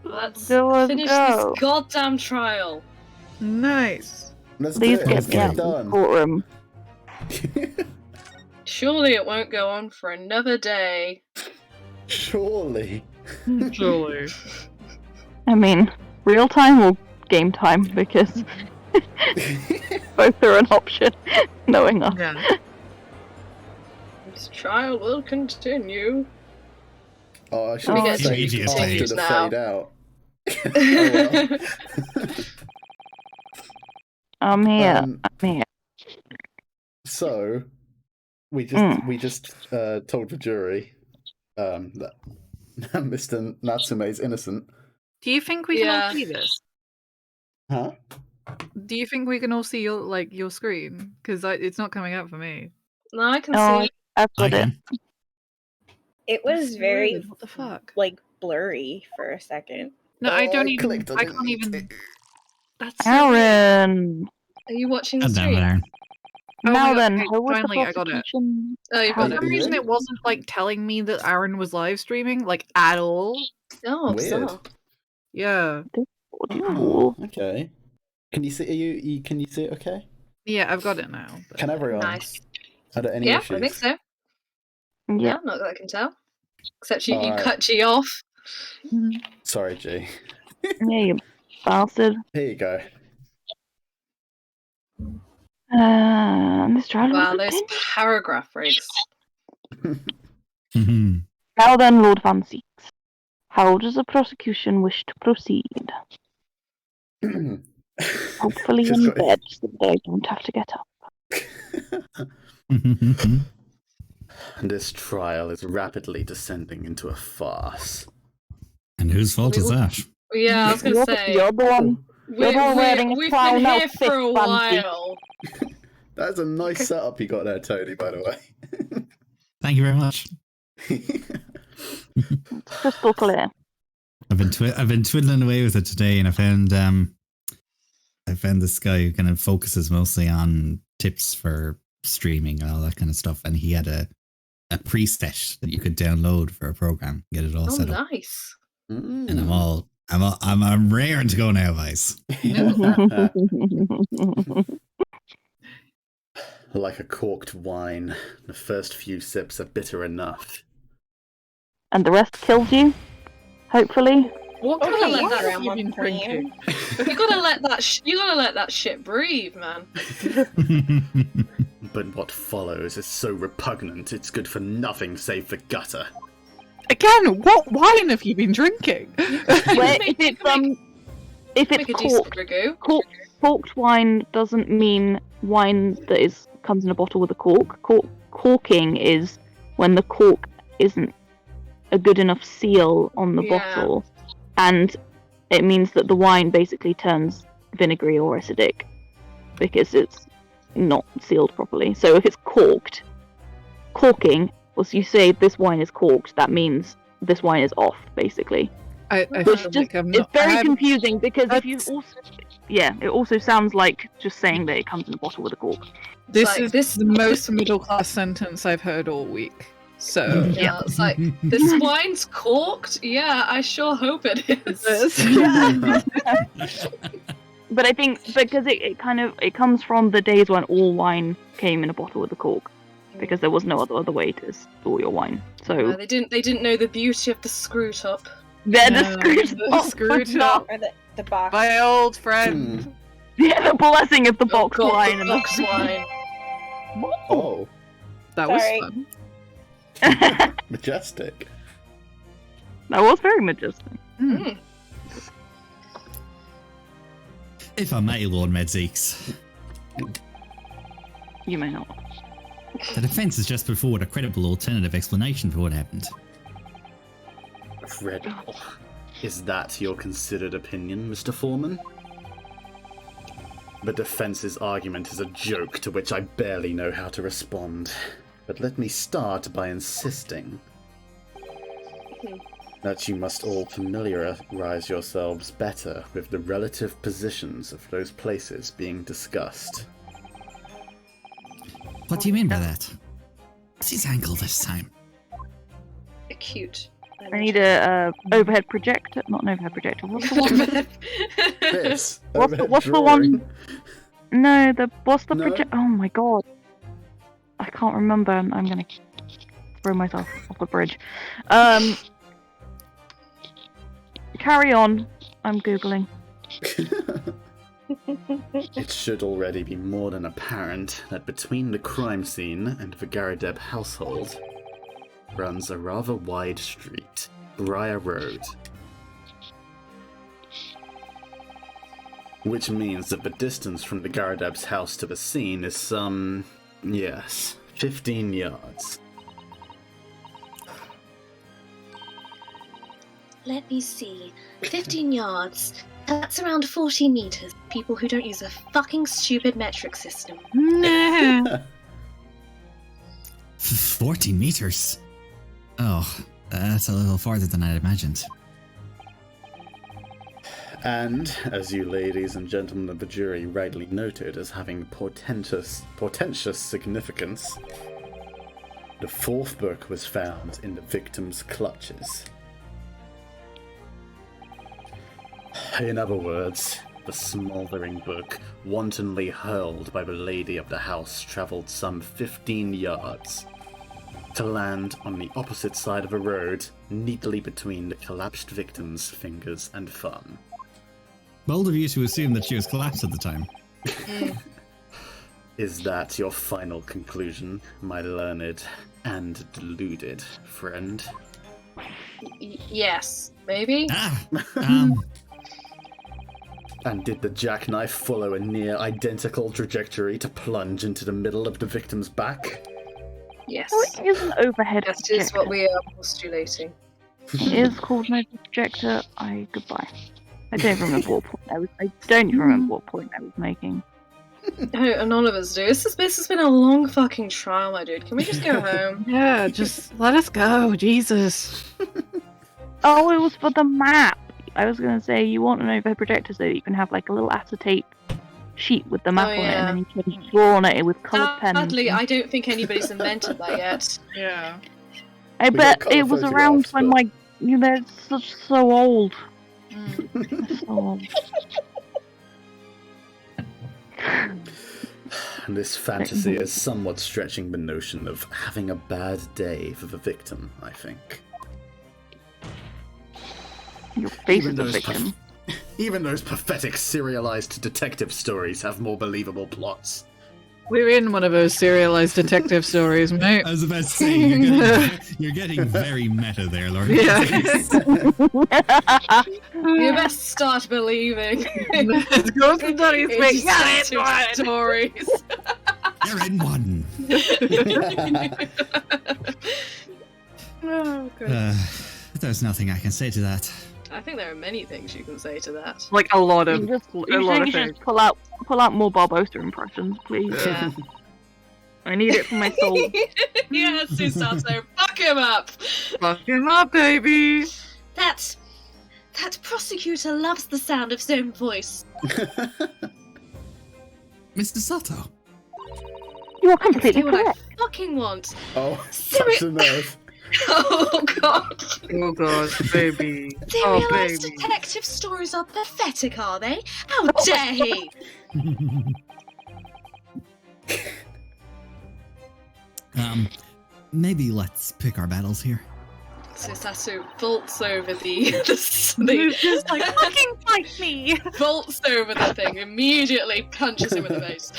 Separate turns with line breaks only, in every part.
Let's
Let's
finish
go.
this goddamn trial.
Nice.
Let's
Please
do it.
get
Let's
me
get
out
it
of the
done.
courtroom.
Surely it won't go on for another day.
Surely.
Surely.
I mean, real time or game time, because both are an option, knowing us.
Yeah.
This trial will continue.
Oh, I should
We
have
get
saved
to
after
continues
the
now.
fade out. Oh, well.
I'm here. I'm here.
So, we just told the jury that Mr. Natsume is innocent.
Do you think we can
Yeah.
all see this?
Huh?
Do you think we can all see your screen? Because it's not coming up for me.
No, I can
Oh,
see.
I've
I
got it.
can.
It was
That's
very
weird, what the fuck?
like blurry for a second.
No, I don't even.
clicked,
I
didn't
can't
mean
even.
to.
That's so weird.
Aaron!
Are you watching the
God damn it,
stream?
Aaron.
Oh my
Now
God,
then,
okay,
who was the
finally, I got it.
prosecution?
Oh, you've
For
got
Are
it.
some
you
reason,
in?
it wasn't like telling me that Aaron was live streaming, like at all.
Oh,
Weird.
bizarre.
Yeah,
Oh, okay. Can you see? Can you see it? Okay.
yeah, I've got it now. but-
Can everyone?
Nice.
Are there any
Yeah,
issues?
I think so.
Yeah.
Yeah, not that I can tell. Except you
Alright.
cut G off.
Sorry, G.
Yeah, you bastard.
Here you go.
This trial
Wow,
will
those
continue.
paragraph breaks.
Now then, Lord Van Seeks. How does the prosecution wish to proceed? Hopefully
Just
in
got-
bed, so that I don't have to get up.
This trial is rapidly descending into a farce.
And whose fault is that?
Yeah, I was gonna say.
You're the one. You're the one wearing a
we've
clown
been here
outfit,
for a
Fancy.
while.
That's a nice setup you got there, Tony, by the way.
Thank you very much.
It's crystal clear.
I've been twiddling away with it today, and I found this guy who kind of focuses mostly on tips for streaming and all that kind of stuff, and he had a preset that you could download for a program, get it all
Oh,
set up,
nice.
and I'm raring to go now, guys.
Like a corked wine, the first few sips are bitter enough.
And the rest kills you? Hopefully.
What
Okay,
kind of let
you
that?
have
you've been
one plan.
You gotta let that. You gotta let that shit breathe, man.
But what follows is so repugnant, it's good for nothing save for gutter.
Again, what wine have you been drinking?
Where,
Make-
if it's
make a decent
corked,
ragu.
corked wine doesn't mean wine that comes in a bottle with a cork. Corking is when the cork isn't a good enough seal on the
Yeah.
bottle, and it means that the wine basically turns vinegary or acidic because it's not sealed properly. So if it's corking, or so you say this wine is corked, that means this wine is off, basically.
I
Which
feel
just
like I'm
it's
not.
very confusing because if you
that's-
also, it also sounds like just saying that it comes in a bottle with a cork.
This
Like,
is
this-
the most middle class sentence I've heard all week. So
Yeah, it's like this wine's corked. Yeah, I sure hope it is.
But I think because it comes from the days when all wine came in a bottle with a cork, because there was no other way to store your wine. So
No, they didn't know the beauty of the screw top.
they're
No,
the screws.
the screw top.
Or the box.
My old friend.
Yeah, the blessing of the
Oh,
box
God,
wine
the
and
box wine.
Oh,
That was
Sorry.
fun.
majestic.
That was very majestic.
Mm.
If I may, Lord Medzeeks,
You may not.
the defence has just put forward a credible alternative explanation for what happened.
Credible. Is that your considered opinion, Mr. Foreman? The defense's argument is a joke to which I barely know how to respond. But let me start by insisting that you must all familiarize yourselves better with the relative positions of those places being discussed.
What do you mean by that? What's his angle this time?
Acute.
I need a overhead projector. Not an overhead projector. What's the one?
This.
What's the one? No, what's the
No?
project? Oh my god, I can't remember. I'm gonna throw myself off the bridge. Carry on. I'm googling.
It should already be more than apparent that between the crime scene and the Garadeb household runs a rather wide street, Briar Road. Which means that the distance from the Garadeb's house to the scene is some, 15 yards.
Let me see. 15 yards. That's around 40 meters. People who don't use a fucking stupid metric system.
Nah.
14 meters? Oh, that's a little farther than I'd imagined.
And, as you ladies and gentlemen of the jury rightly noted as having portentous significance, the fourth book was found in the victim's clutches. In other words, the smouldering book, wantonly hurled by the lady of the house, travelled some 15 yards to land on the opposite side of the road, neatly between the collapsed victim's fingers and thumb.
Bold of you to assume that she was collapsed at the time.
Is that your final conclusion, my learned and deluded friend?
Yes, maybe?
And did the jackknife follow a near identical trajectory to plunge into the middle of the victim's back?
Yes.
No, it is an overhead
That
projector.
is what we are postulating.
It is called an overhead projector. Goodbye. I don't remember what point I don't even remember what point I was making.
No, none of us do. This has been a long fucking trial, my dude. Can we just go home?
Yeah, just let us go, Jesus.
Oh, it was for the map. I was gonna say you want an overhead projector so that you can have like a little acetate sheet with the map on it, and then you can draw on it with coloured pens.
Sadly, I don't think anybody's invented that yet.
Yeah.
I
We
bet
got colour
it was around
photographs,
when
but-
they're so old. They're so old.
This fantasy is somewhat stretching the notion of having a bad day for the victim, I think.
Your face
Even
is a
those
victim.
Even those pathetic serialized detective stories have more believable plots.
We're in one of those serialized detective stories, mate.
I was about to say, you're getting very meta there, Lord.
Yeah.
You best start believing
Go to studies,
in
mate.
detective stories.
You're in one.
Oh, God.
There's nothing I can say to that.
I think there are many things you can say to that.
Like a lot of,
You just
things.
just pull out more Barbosa impressions, please.
Yeah.
I need it for my soul.
Yes, he starts there. Fuck him up.
Fuck him up, baby.
That prosecutor loves the sound of his own voice.
Mr. Soto.
You are
I can
completely
say what I
correct.
fucking want.
Oh, such a nerve.
Oh god.
Oh, God, baby. Oh,
Serialized
baby.
detective stories are pathetic, are they? How dare he?
Maybe let's pick our battles here.
Susasu vaults over the
Just like, fucking fight me.
vaults over the thing, immediately punches him in the face.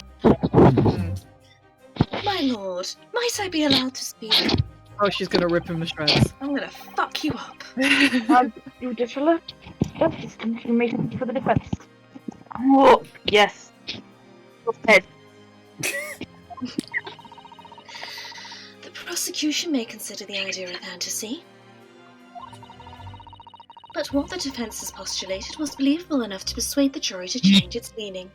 My lord, might I be allowed to speak?
Oh, she's gonna rip him to shreds.
I'm gonna fuck you up.
Judicial information for the defense. Oh, yes. Go ahead.
The prosecution may consider the idea a fantasy. But what the defense has postulated was believable enough to persuade the jury to change its meaning.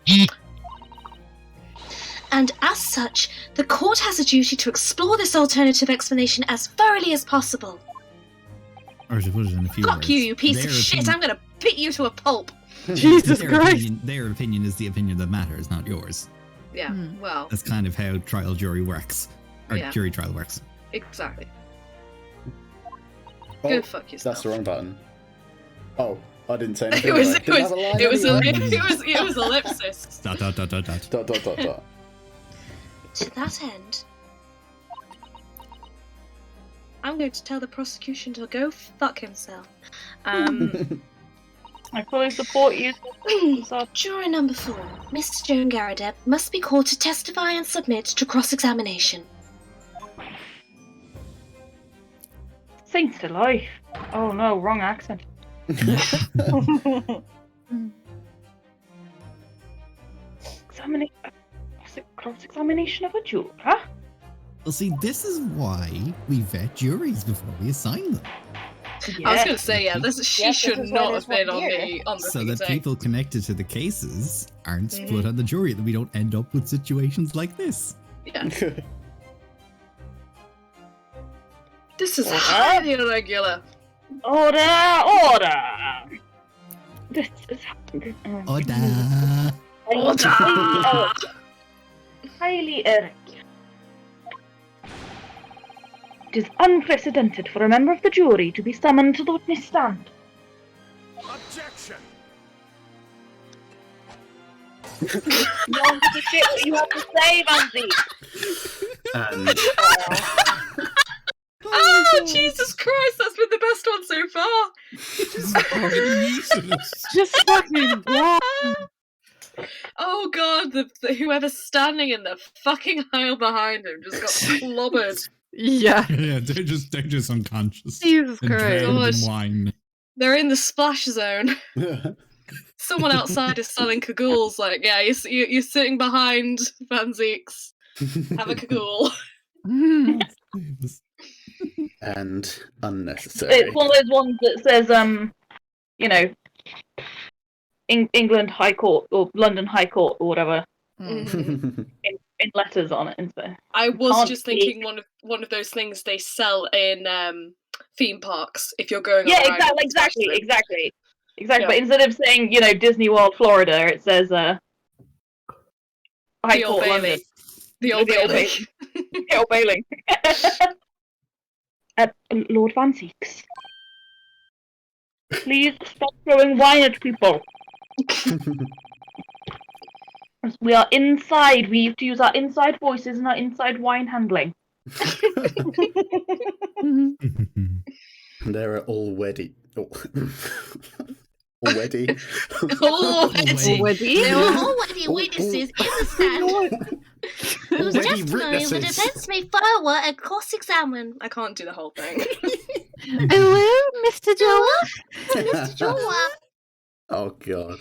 And as such, the court has a duty to explore this alternative explanation as thoroughly as possible.
Or to put it in a few
Fuck
words.
you, you piece of
their
shit! I'm gonna beat you to a pulp!
Jesus
their
Christ.
opinion, their opinion is the opinion that matters, not yours.
Yeah, well,
That's kind of how trial jury works. Or
Yeah.
jury trial works.
exactly. Go fuck yourself.
That's the wrong button. Oh, I didn't say anything.
It was
Didn't have a line
it was
anyway.
ellipsis.
Dot, dot, dot, dot, dot.
Dot, dot, dot, dot.
To that end, I'm going to tell the prosecution to go fuck himself.
I fully support you.
Juror number 4, Mr. Joan Garadeb, must be called to testify and submit to cross-examination.
Saints to life. Oh no, wrong accent. Cross-examination of a juror?
Well, see, this is why we vet juries before we assign them.
I was going to say, she
Yes,
should
this is
not
why
have
there's
been
one here.
on the
So that
thing.
people connected to the cases aren't
Mhm.
put on the jury, that we don't end up with situations like this.
Yeah. This is highly irregular.
Order! This is
Order!
Order!
highly irregular. It is unprecedented for a member of the jury to be summoned to the witness stand.
Objection!
You want to shit what you have to say, Manzi?
And
Oh, Jesus Christ, that's been the best one so far!
Just fucking what?
Oh god, the whoever's standing in the fucking aisle behind him just got clobbered.
Yeah.
Yeah, they're just unconscious.
Jesus
And
Christ.
drowned in
Gosh.
wine.
They're in the splash zone. Someone outside is selling cagoules. Like, yeah, you're sitting behind Van Zeeks. Have a cagoule.
and unnecessary.
It's one of those ones that says, you know, England High Court or London High Court or whatever
Mhm.
in letters on it instead.
I was
Can't
just
see.
thinking one of those things they sell in theme parks if you're going.
Yeah,
on a ride with
exactly.
Yeah.
But instead of saying, you know, Disney World, Florida, it says High
The Old
Court, London.
Bailey. The Old
The Old
Bailey.
The Old Bailey. Lord Van Zeeks, please stop throwing wine at people. We are inside. We have to use our inside voices and our inside wine handling.
There are already. Oh. Already.
Already?
There were already witnesses in the stand whose
Already
testimony the
witnesses.
defense may forward and cross-examine. I can't do the whole thing.
Hello, Mr. Joel?
Mr. Joel.
Oh god.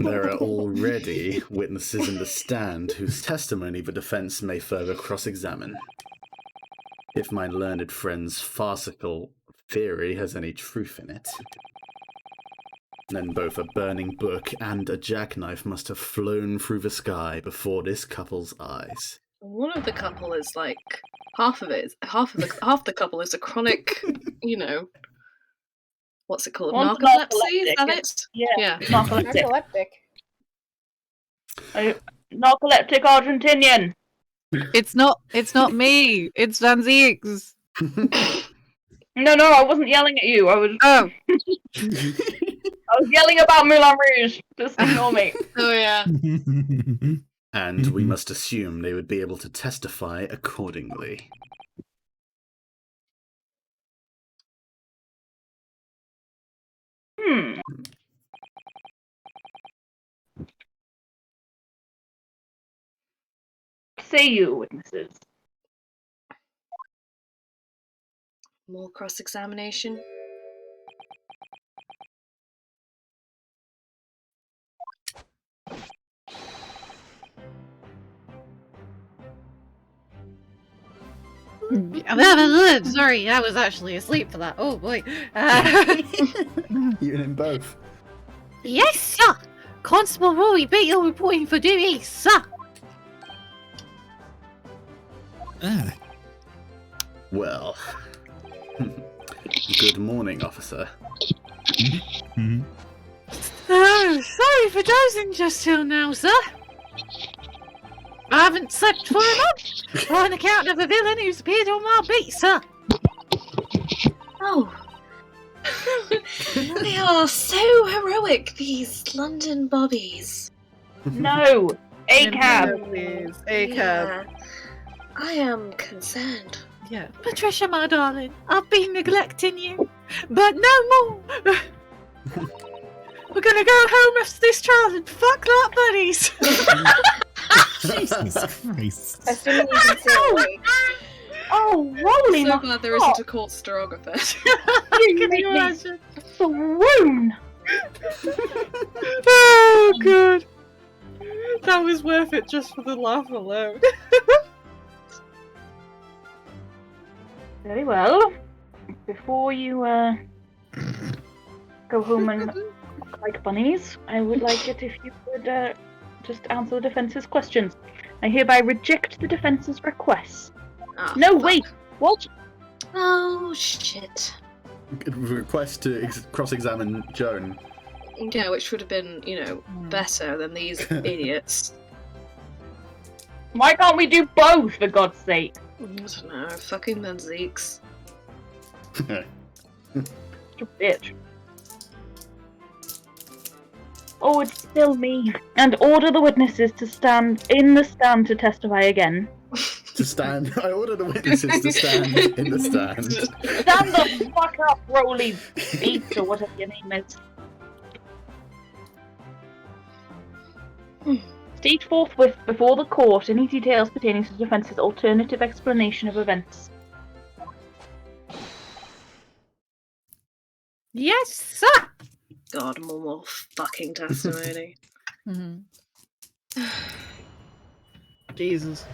There are already witnesses in the stand whose testimony the defense may further cross-examine. If my learned friend's farcical theory has any truth in it, then both a burning book and a jackknife must have flown through the sky before this couple's eyes.
One of the couple is like half the couple is a chronic, you know, what's it called?
One's
Narcolepsy? Is that
narcoleptic.
it?
Yeah.
Yeah.
Narcoleptic.
Narcoleptic.
Narcoleptic Argentinian.
It's not me. It's Van Zeeks.
No, I wasn't yelling at you. I was yelling about Moulin Rouge. Just ignore me.
Oh yeah.
And we must assume they would be able to testify accordingly.
Say you, witnesses.
More cross-examination.
Sorry, I was actually asleep for that. Oh boy.
You and both.
Yes, sir. Constable Rory Beetle reporting for duty, sir.
Ah,
Well. Good morning, officer.
mhm.
Oh, sorry for dozing just till now, sir. I haven't slept for a month on account of a villain who's appeared on my beat, sir.
Oh. They are so heroic, these London bobbies.
No! A cab!
Please. A cab.
Yeah. I am concerned.
Yeah.
Patricia, my darling, I've been neglecting you, but no more. We're gonna go home after this trial and fuck like buddies.
Jesus Christ.
Assuming you can say it right.
Oh, holy
So
my
glad there isn't a court stenographer.
You
Can
make
you
me
imagine?
swoon!
Oh, good. That was worth it just for the laugh alone.
Very well. Before you go home and look like bunnies, I would like it if you would just answer the defence's questions. I hereby reject the defence's request.
Oh,
No,
fuck.
wait! What?
Oh, shit.
Request to cross-examine Joan.
Yeah, which would have been, better than these idiots.
Why can't we do both, for God's sake?
I don't know, fucking Menzeeks.
You bitch. Oh, it's still me. And order the witnesses to stand in the stand to testify again.
To stand. I order the witnesses to stand in the stand.
Stand the fuck up, Rolly Beats, or whatever your name is. State forthwith before the court any details pertaining to the defence's alternative explanation of events.
Yes, sir.
God, one more fucking testimony.
Jesus.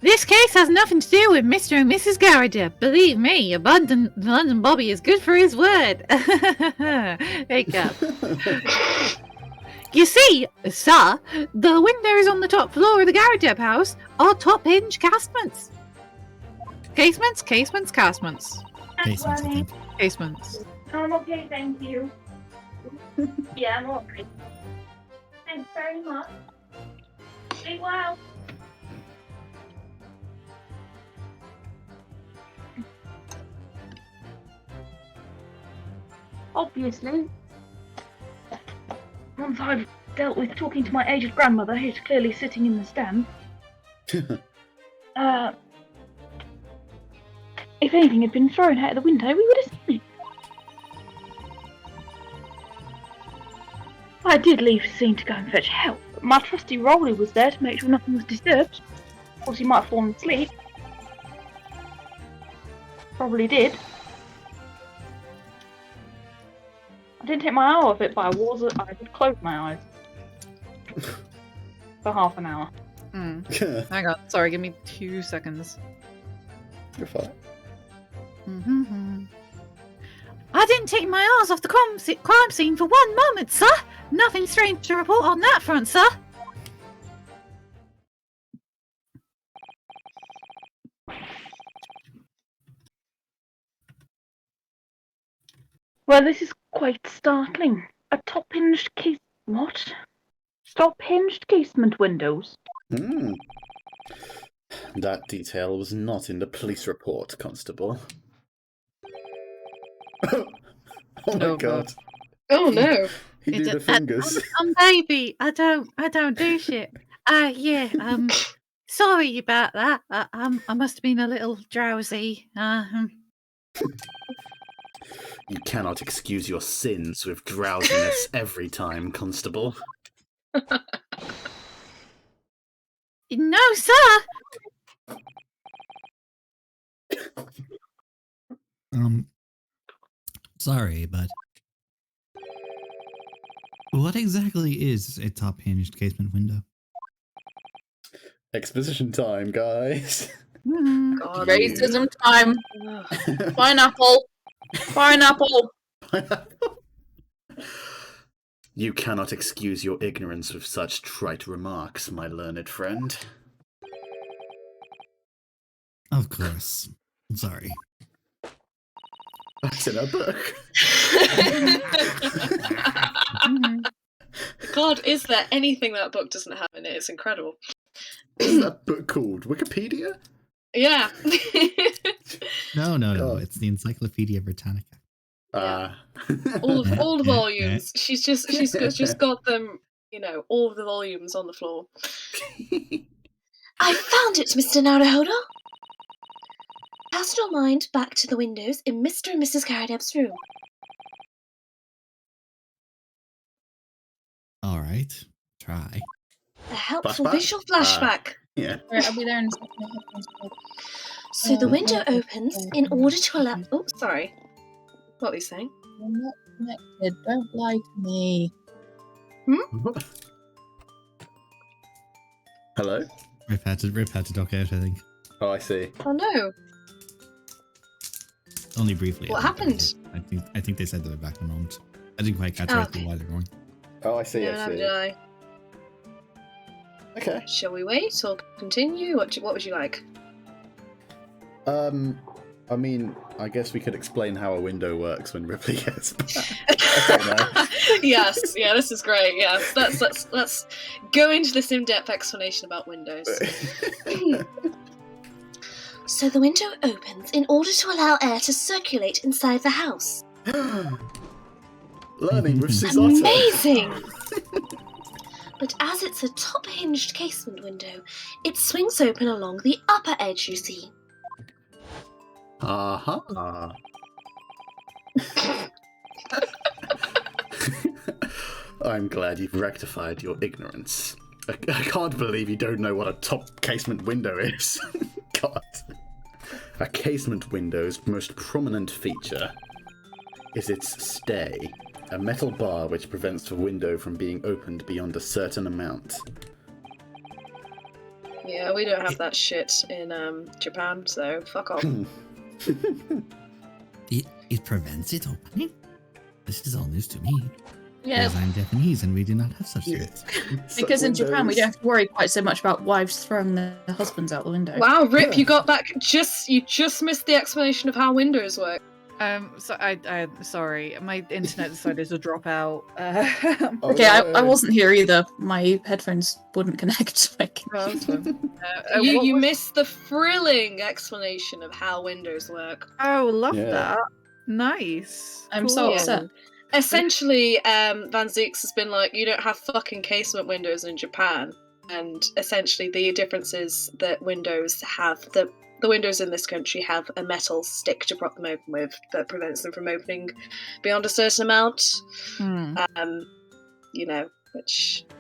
This case has nothing to do with Mr. and Mrs. Garrider. Believe me, the London Bobby is good for his word. Wake up. You see, sir, the windows on the top floor of the Garrider house are top hinge casements. Casements? Casements? Casements.
Casements, I think.
Casements.
I'm okay, thank you. Yeah, I'm okay. Thanks very much. Stay well. Obviously, once I've dealt with talking to my aged grandmother, who's clearly sitting in the stand, if anything had been thrown out of the window, we would have seen it. I did leave the scene to go and fetch help, but my trusty Rolly was there to make sure nothing was disturbed. Of course, he might have fallen asleep. Probably did. I didn't take my eye off it, but I did close my eyes. For half an hour.
Hang on. Sorry, give me 2 seconds.
You're fine.
I didn't take my eyes off the crime scene for one moment, sir. Nothing strange to report on that front, sir.
Well, this is quite startling. A top-hinged case... What? Top-hinged casement windows?
Hmm. That detail was not in the police report, Constable. Oh my
Oh,
god.
Oh no.
He did the fingers.
Baby, I don't do shit. Sorry about that. I must have been a little drowsy.
You cannot excuse your sins with drowsiness every time, Constable.
No, sir.
Sorry, but what exactly is a top hinged casement window?
Exposition time, guys.
God.
Racism time.
Ugh.
Pineapple. Pineapple.
You cannot excuse your ignorance with such trite remarks, my learned friend.
Of course. Sorry.
That's in a book.
God, is there anything that book doesn't have in it? It's incredible.
Isn't that book called Wikipedia?
Yeah.
No.
God.
It's the Encyclopedia Britannica.
all the
Yeah.
volumes. She's just got them, all of the volumes on the floor.
I found it, Mr. Naruhodo. Cast your mind back to the windows in Mr. and Mrs. Karadeb's room.
All right. Try.
A helpful
Flashback?
visual flashback.
Yeah.
Right, I'll be there in a second.
So the window opens in order to allow... Oh, sorry. What were you saying?
You're not connected. Don't lie to me.
Hello?
Rip had to duck out, I think.
Oh, I see.
Oh no.
Only briefly.
What happened?
I think they said they were back in a moment. I didn't quite catch
Okay.
why they're going.
Oh, I see.
No,
I
neither
see.
did I.
Okay.
Shall we wait or continue? What would you like?
I mean, I guess we could explain how a window works when Ripley gets back. I don't know.
Yes, yeah, this is great. Yes, let's go into this in-depth explanation about windows.
So the window opens in order to allow air to circulate inside the house.
Learning with Susato.
Amazing! But as it's a top-hinged casement window, it swings open along the upper edge, you see.
Aha. I'm glad you've rectified your ignorance. I can't believe you don't know what a top casement window is. God. A casement window's most prominent feature is its stay, a metal bar which prevents the window from being opened beyond a certain amount.
Yeah, we don't have that shit in Japan, so fuck off.
It prevents it opening? This is all news to me.
Yeah,
Because I'm Japanese and we do not have such things.
because in Japan we don't have to worry quite so much about wives throwing their husbands out the window.
Wow, Rip, you got back. You just missed the explanation of how windows work.
So I sorry, my internet decided to drop out.
Okay, I wasn't here either. My headphones wouldn't connect.
Oh, that's fine.
You missed the thrilling explanation of how windows work.
Oh, love
Yeah.
that. Nice.
I'm so
Cool.
upset.
Essentially, Van Zeeks has been like, you don't have fucking casement windows in Japan. And essentially the difference is that windows have... The windows in this country have a metal stick to prop them open with that prevents them from opening beyond a certain amount.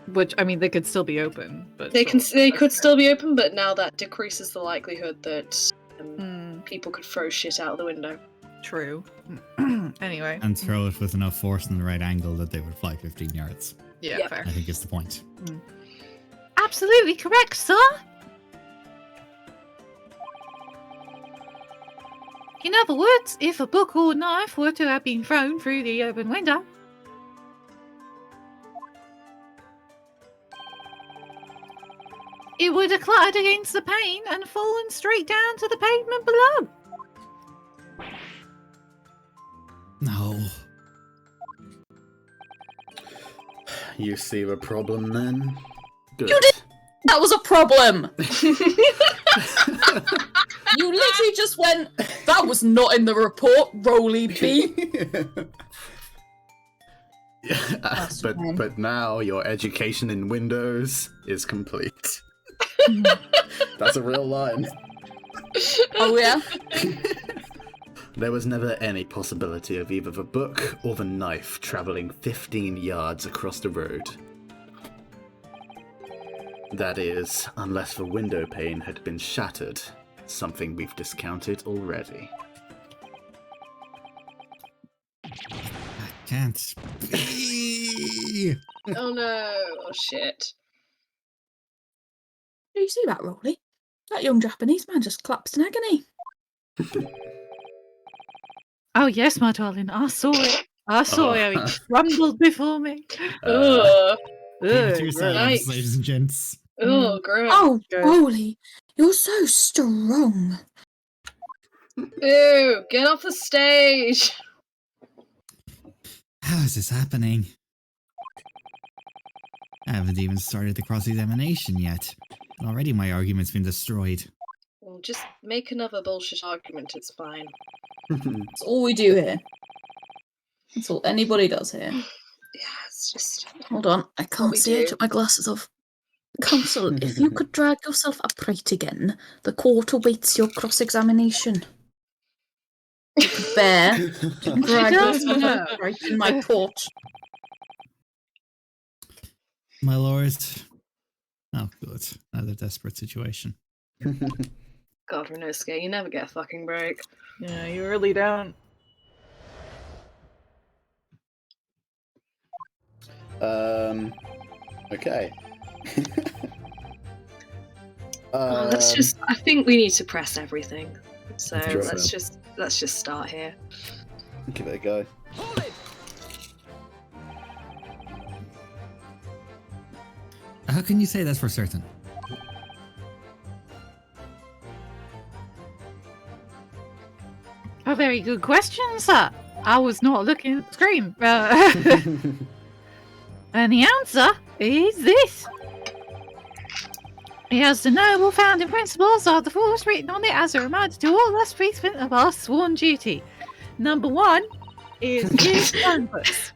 Which I mean, they could still be open, but
They could still be open, but now that decreases the likelihood that people could throw shit out of the window.
True. Anyway.
And throw it with enough force in the right angle that they would fly 15 yards.
Yeah,
Yeah.
fair.
I think is the point.
Absolutely correct, sir. In other words, if a book or knife were to have been thrown through the open window, it would have clattered against the pane and fallen straight down to the pavement below.
No.
You see the problem then? Good.
You did. That was a problem. You literally just went. That was not in the report. Roly B. That's fine.
but now your education in Windows is complete. That's a real line.
Oh yeah.
There was never any possibility of either the book or the knife travelling 15 yards across the road. That is, unless the window pane had been shattered, something we've discounted already.
I can't.
Oh no! Oh shit!
Do you see that, Roly? That young Japanese man just collapsed in agony.
Oh yes, my darling, I saw it. I saw how he crumbled before me.
Ugh.
Keep it to
Ugh,
yourselves,
Yikes.
ladies and gents.
Oh, gross.
Oh,
Good.
Roly, you're so strong.
Ew! Get off the stage!
How is this happening? I haven't even started the cross-examination yet. And already my argument's been destroyed.
We'll just make another bullshit argument, it's fine.
That's all we do here. That's all anybody does here.
Yeah, it's just...
Hold on, I
what
can't
we
see. I
do.
took my glasses off. Counsel, if you could drag yourself upright again, the court awaits your cross-examination. You could bear to drag
does,
yourself
no.
upright in my court.
My lord. Oh, good. Another desperate situation.
God, Renosuke, you never get a fucking break.
Yeah, you really don't.
Okay.
Let's just... I think we need to press everything. So
Let's go.
let's just start here.
Give it a go.
Hold it!
How can you say that for certain?
A very good question, sir. I was not looking at the screen. And the answer is this. Yes, the noble founding principles are the force written on it as a reminder to all us faithful of our sworn duty. Number 1 is his canvas.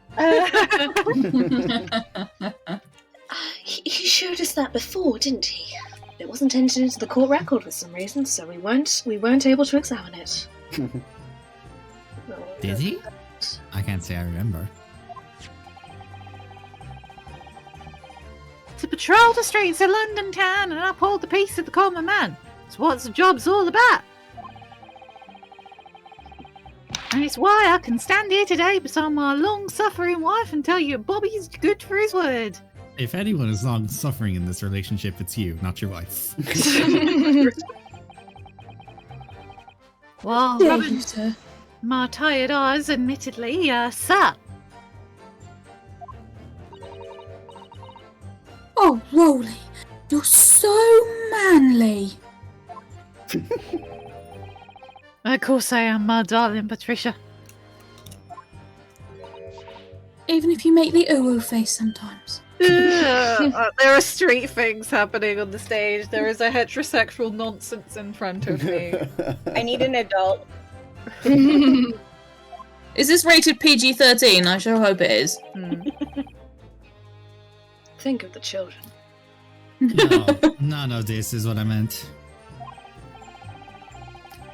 He showed us that before, didn't he? It wasn't entered into the court record for some reason, so we weren't able to examine it.
Did he? I can't say I remember.
To patrol the streets of London town and uphold the peace of the common man. It's what the job's all about. And it's why I can stand here today beside my long-suffering wife and tell you Bobby's good for his word.
If anyone is long suffering in this relationship, it's you, not your wife.
Well,
Yeah,
rubbing
you, sir.
my tired eyes, admittedly, sir.
Oh, Rolly, you're so manly.
Of course I am, my darling Patricia.
Even if you make the oo face sometimes.
There are street things happening on the stage. There is a heterosexual nonsense in front of me.
I need an adult.
Is this rated PG-13? I sure hope it is.
Think of the children.
No, none of this is what I meant.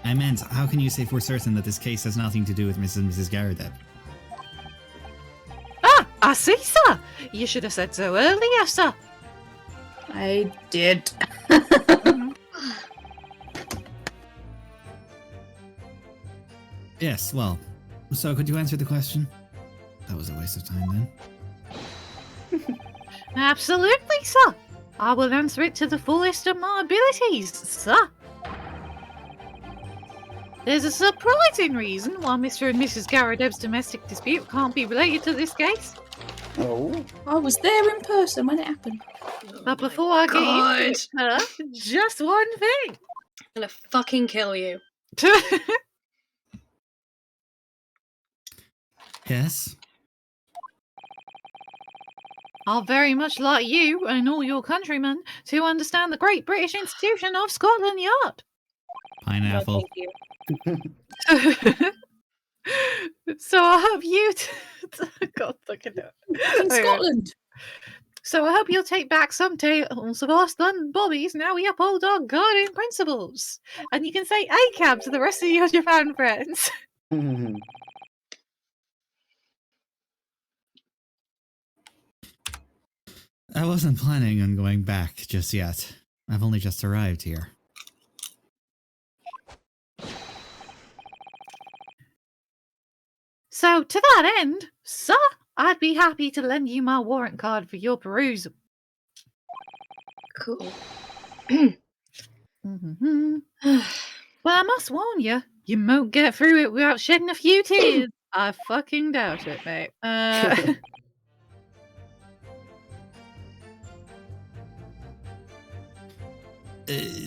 I meant, how can you say for certain that this case has nothing to do with Mrs. and Mrs. Garadeb?
Ah, I see, sir. You should have said so earlier, sir.
I did.
Yes, well, so could you answer the question? That was a waste of time then.
Absolutely, sir. I will answer it to the fullest of my abilities, sir. There's a surprising reason why Mr. and Mrs. Garadeb's domestic dispute can't be related to this case.
Oh.
I was there in person when it happened.
But before I get into it, just one thing.
I'm gonna fucking kill you.
Yes?
I'll very much like you and all your countrymen to understand the great British institution of Scotland Yard.
Pineapple.
So I hope you... God, fucking hell.
In Scotland.
So I hope you'll take back some tales of us London bobbies now we uphold our guiding principles. And you can say ACAB to the rest of your Japan friends.
I wasn't planning on going back just yet. I've only just arrived here.
So to that end, sir, I'd be happy to lend you my warrant card for your perusal.
Cool.
But I must warn you, you won't get through it without shedding a few tears. I fucking doubt it, mate.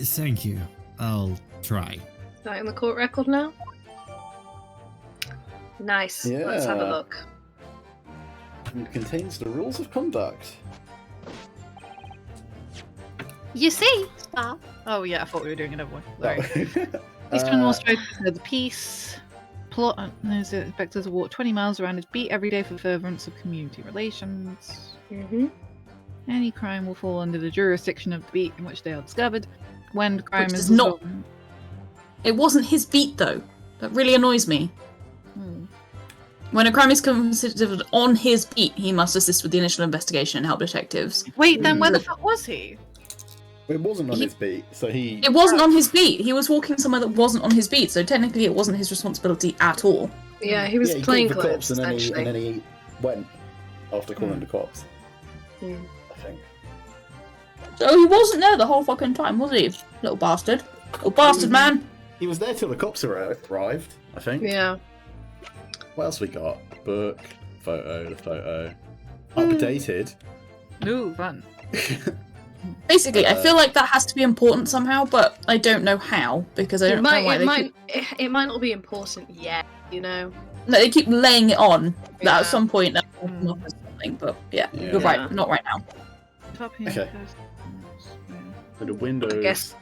Thank you. I'll try.
Is that in the court record now? Nice. Let's have a
Yeah.
look.
And contains the rules of conduct.
You see? Oh yeah, I thought we were doing another one. Sorry. Eastern
Uh,
Wall the peace plot is expected to walk 20 miles around his beat every day for furtherance of community relations.
Mm-hmm.
Any crime will fall under the jurisdiction of the beat in which they are discovered. When crime
Which
is
does not-
discovered-
It wasn't his beat, though. That really annoys me.
Hmm.
When a crime is considered on his beat, he must assist with the initial investigation and help detectives.
Wait, then where the fuck was he?
It wasn't on
He-
his beat, so he.
It wasn't on his beat. He was walking somewhere that wasn't on his beat, so technically it wasn't his responsibility at all.
Yeah, he was
Yeah, he
plain
called the
clothes,
cops and
essentially.
then he went after calling the cops.
Hmm.
I think.
So he wasn't there the whole fucking time, was he? Little bastard. Little bastard, man!
He was there till the cops arrived, I think.
Yeah.
What else we got? Book, photo. Updated.
Ooh, fun.
Basically, I feel like that has to be important somehow, but I don't know how, because I don't know why
It might not be important yet, you know?
No, they keep laying it on that
Yeah.
at some point that will come up as something, but yeah,
Yeah.
you're right, not right now.
Top here
Okay.
first.
And the windows.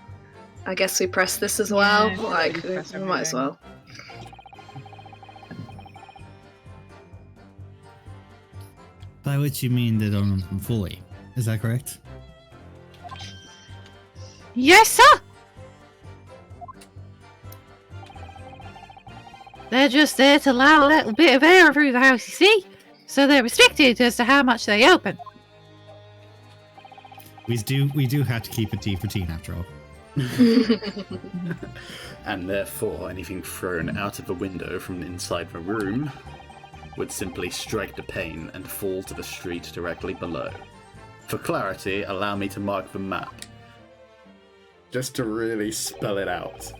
I guess we press this as well.
Yeah,
Like,
we press
we might as well.
By which you mean they don't own them fully. Is that correct?
Yes, sir! They're just there to allow a little bit of air through the house, you see? So they're restricted as to how much they open.
We do have to keep it T for teen after all.
And therefore, anything thrown out of the window from inside the room would simply strike the pane and fall to the street directly below. For clarity, allow me to mark the map. Just to really spell it out.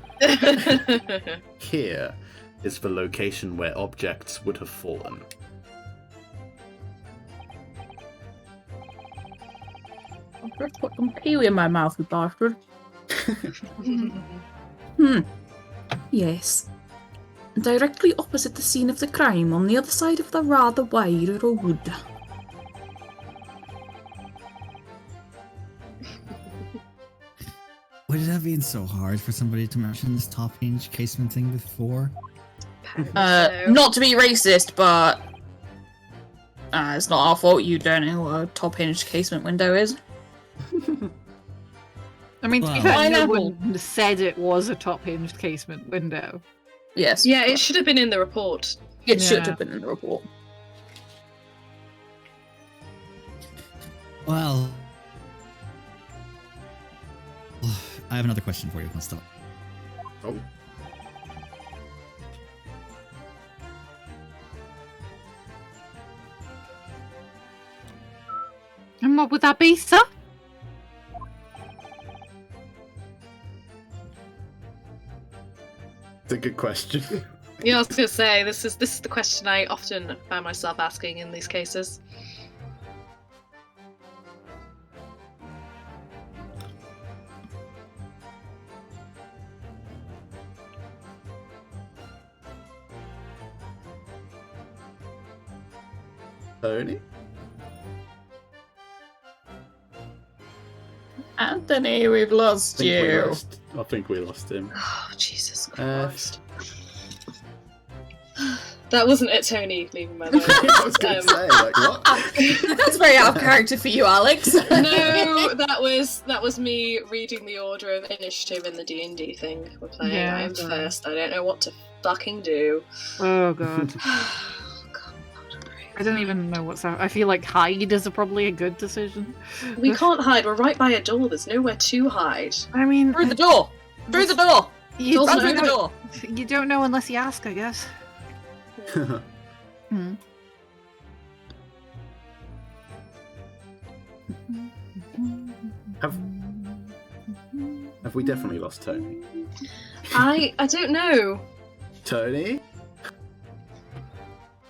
Here is the location where objects would have fallen.
I've just put some kiwi in my mouth, you bastard. Yes. Directly opposite the scene of the crime, on the other side of the rather wide road.
Would it have been so hard for somebody to mention this top hinge casement thing before?
Not to be racist, but it's not our fault you don't know what a top hinged casement window is.
I mean, to be
Wow.
fair,
I
no
know.
one said it was a top-hinged casement window.
Yes.
Yeah, it should have been in the report.
It should
Yeah.
have been in the report.
Well, I have another question for you, Constable.
Oh.
And what would that be, sir?
It's a good question.
Yeah, I was gonna say this is the question I often find myself asking in these cases.
Tony?
Anthony, we've lost you.
I think we lost him.
Oh, Jesus Christ. That wasn't it, Tony, leaving my line.
I was going to say, like, what?
That's very out of character for you, Alex.
No, that was me reading the order of initiative in the D&D thing we're playing.
Yeah,
I am
sorry.
first. I don't know what to fucking do.
Oh, God.
God,
I don't even know what's out. I feel like hide is probably a good decision.
we can't hide. We're right by a door. There's nowhere to hide.
I mean,
Through the door! Through the door!
you
Run
Also-
through the door!
you don't know unless you ask, I guess. Hmm.
Have we definitely lost Tony?
I don't know.
Tony?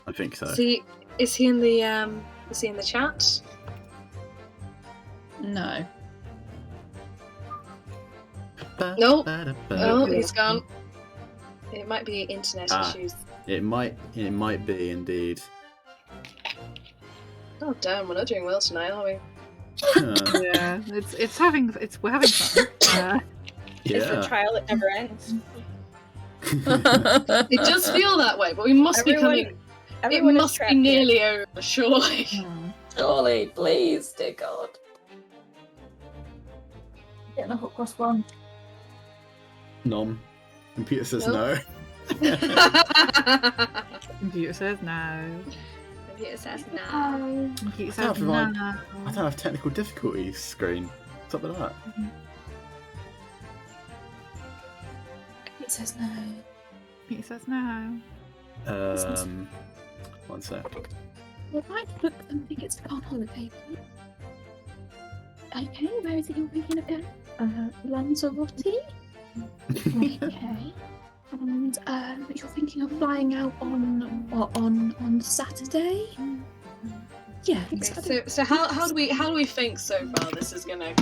I think so.
Is he in the chat?
No.
Nope. Oh, he's gone. It might be internet issues.
It might be indeed.
Oh damn, we're not doing well tonight, are we?
Yeah, we're having fun.
It's a trial that never ends.
It does feel that way, but we must be coming. It must be nearly over, surely.
Surely, please, dear God. Getting a hot cross bun.
Nom. Computer says no.
Computer says no.
Computer says no.
Computer says no.
I don't have technical difficulties screen. What's up with that?
It says no.
Computer says no.
1 sec.
I'd like to book some tickets to go on holiday. Okay, where is it you're thinking of going? Lanzarote? Okay. And you're thinking of flying out on Saturday? Yeah.
Okay, so how do we think so far this is gonna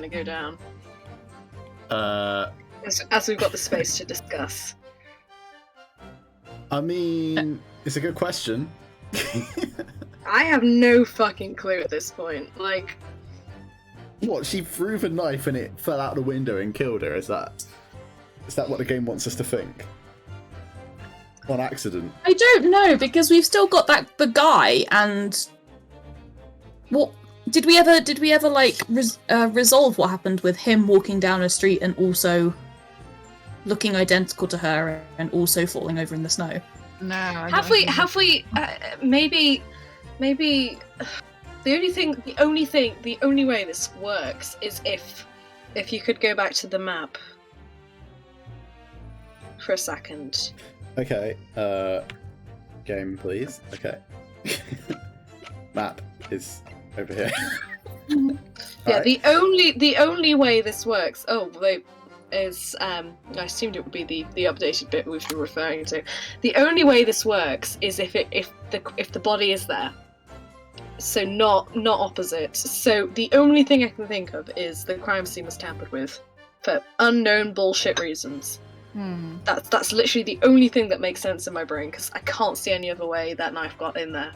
go down? As we've got the space to discuss.
I mean, it's a good question.
I have no fucking clue at this point. Like,
what? She threw the knife and it fell out the window and killed her. Is that what the game wants us to think? On accident?
I don't know, because we've still got the guy, and what did we ever like resolve what happened with him walking down a street and also looking identical to her and also falling over in the snow?
No.
Have we? Maybe. The only way this works is if you could go back to the map for a second.
Okay. Game, please. Okay. Map is over here.
Yeah. Right. The only way this works. Is I assumed it would be the updated bit we've been referring to. The only way this works is if the body is there. So not opposite. So the only thing I can think of is the crime scene was tampered with for unknown bullshit reasons. That's literally the only thing that makes sense in my brain, because I can't see any other way that knife got in there.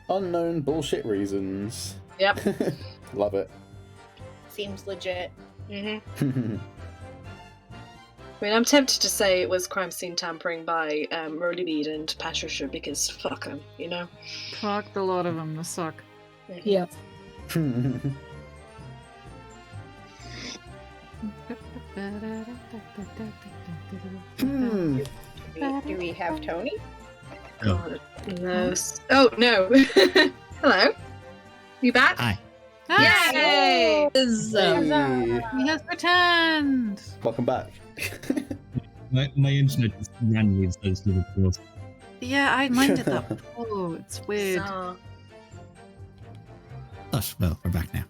Unknown bullshit reasons.
Yep.
Love it.
Seems legit.
Mm-hmm. I mean, I'm tempted to say it was crime scene tampering by Rollybead and Patricia, because fuck them, you know?
Fuck the lot of them, they suck.
Yeah.
Do we have Tony?
God, no. Oh, no. Hello. You back?
Hi.
Yay!
He has returned!
Welcome back.
My internet just randomly decided to do the
Yeah, I minded that before. It's weird.
So...
Gosh, well, we're back now.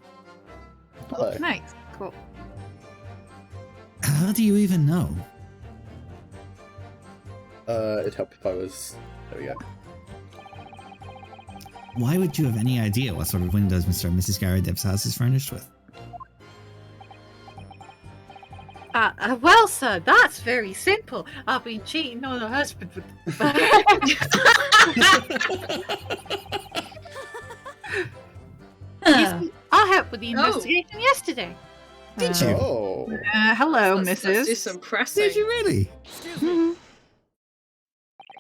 Hello.
Nice. Cool.
How do you even know?
It'd help if I was... There we go.
Why would you have any idea what sort of windows Mr. and Mrs. Garrideb's house is furnished with?
Well, sir, that's very simple. I've been cheating on her husband with... I helped with the investigation yesterday.
Did you?
Oh.
Hello,
Let's
Mrs.
do some pressing.
Did you really?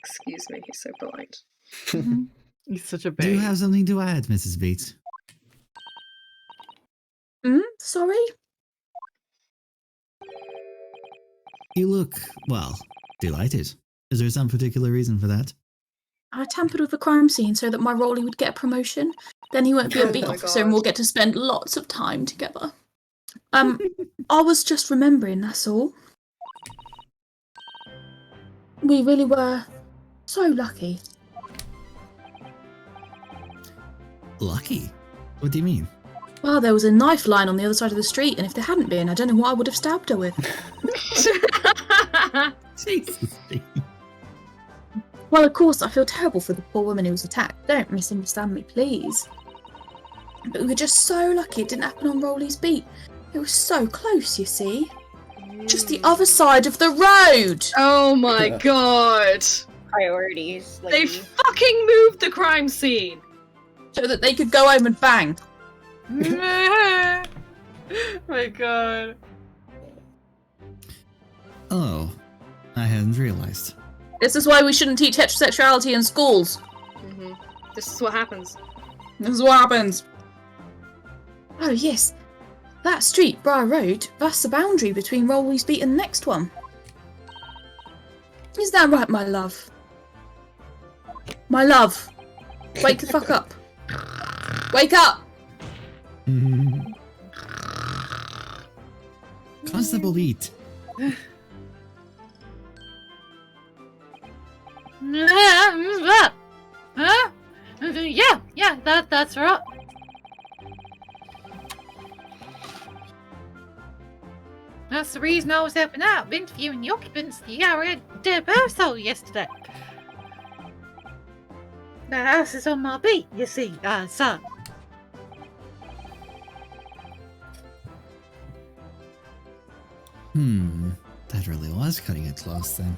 Excuse me, he's so polite.
He's such a
Do you
babe.
have something to add, Mrs. Beats?
Sorry?
You look, well, delighted. Is there some particular reason for that?
I tampered with a crime scene so that my Rolly would get a promotion. Then he won't be a beat officer and we'll get to spend lots of time together. I was just remembering, that's all. We really were so lucky.
Lucky? What do you mean?
Well, there was a knife line on the other side of the street, and if there hadn't been, I don't know what I would have stabbed her with.
Jesus.
Well, of course, I feel terrible for the poor woman who was attacked. Don't misunderstand me, please. But we were just so lucky it didn't happen on Rolly's beat. It was so close, you see. Just the other side of the road!
Oh my god!
Priorities.
They fucking moved the crime scene!
So that they could go home and bang.
My god.
Oh, I hadn't realized.
This is why we shouldn't teach heterosexuality in schools.
Mm-hmm. This is what happens.
This is what happens. Oh, yes. That street, Briar Road, that's the boundary between Rowley's Beat and the next one. Is that right, my love? My love. Wake the fuck up. Wake up!
Constable Beat.
Yeah, that's right. That's the reason I was helping out, interviewing the occupants of the Garrett household yesterday. The house is on my beat, you see, sir.
That really was cutting it close then.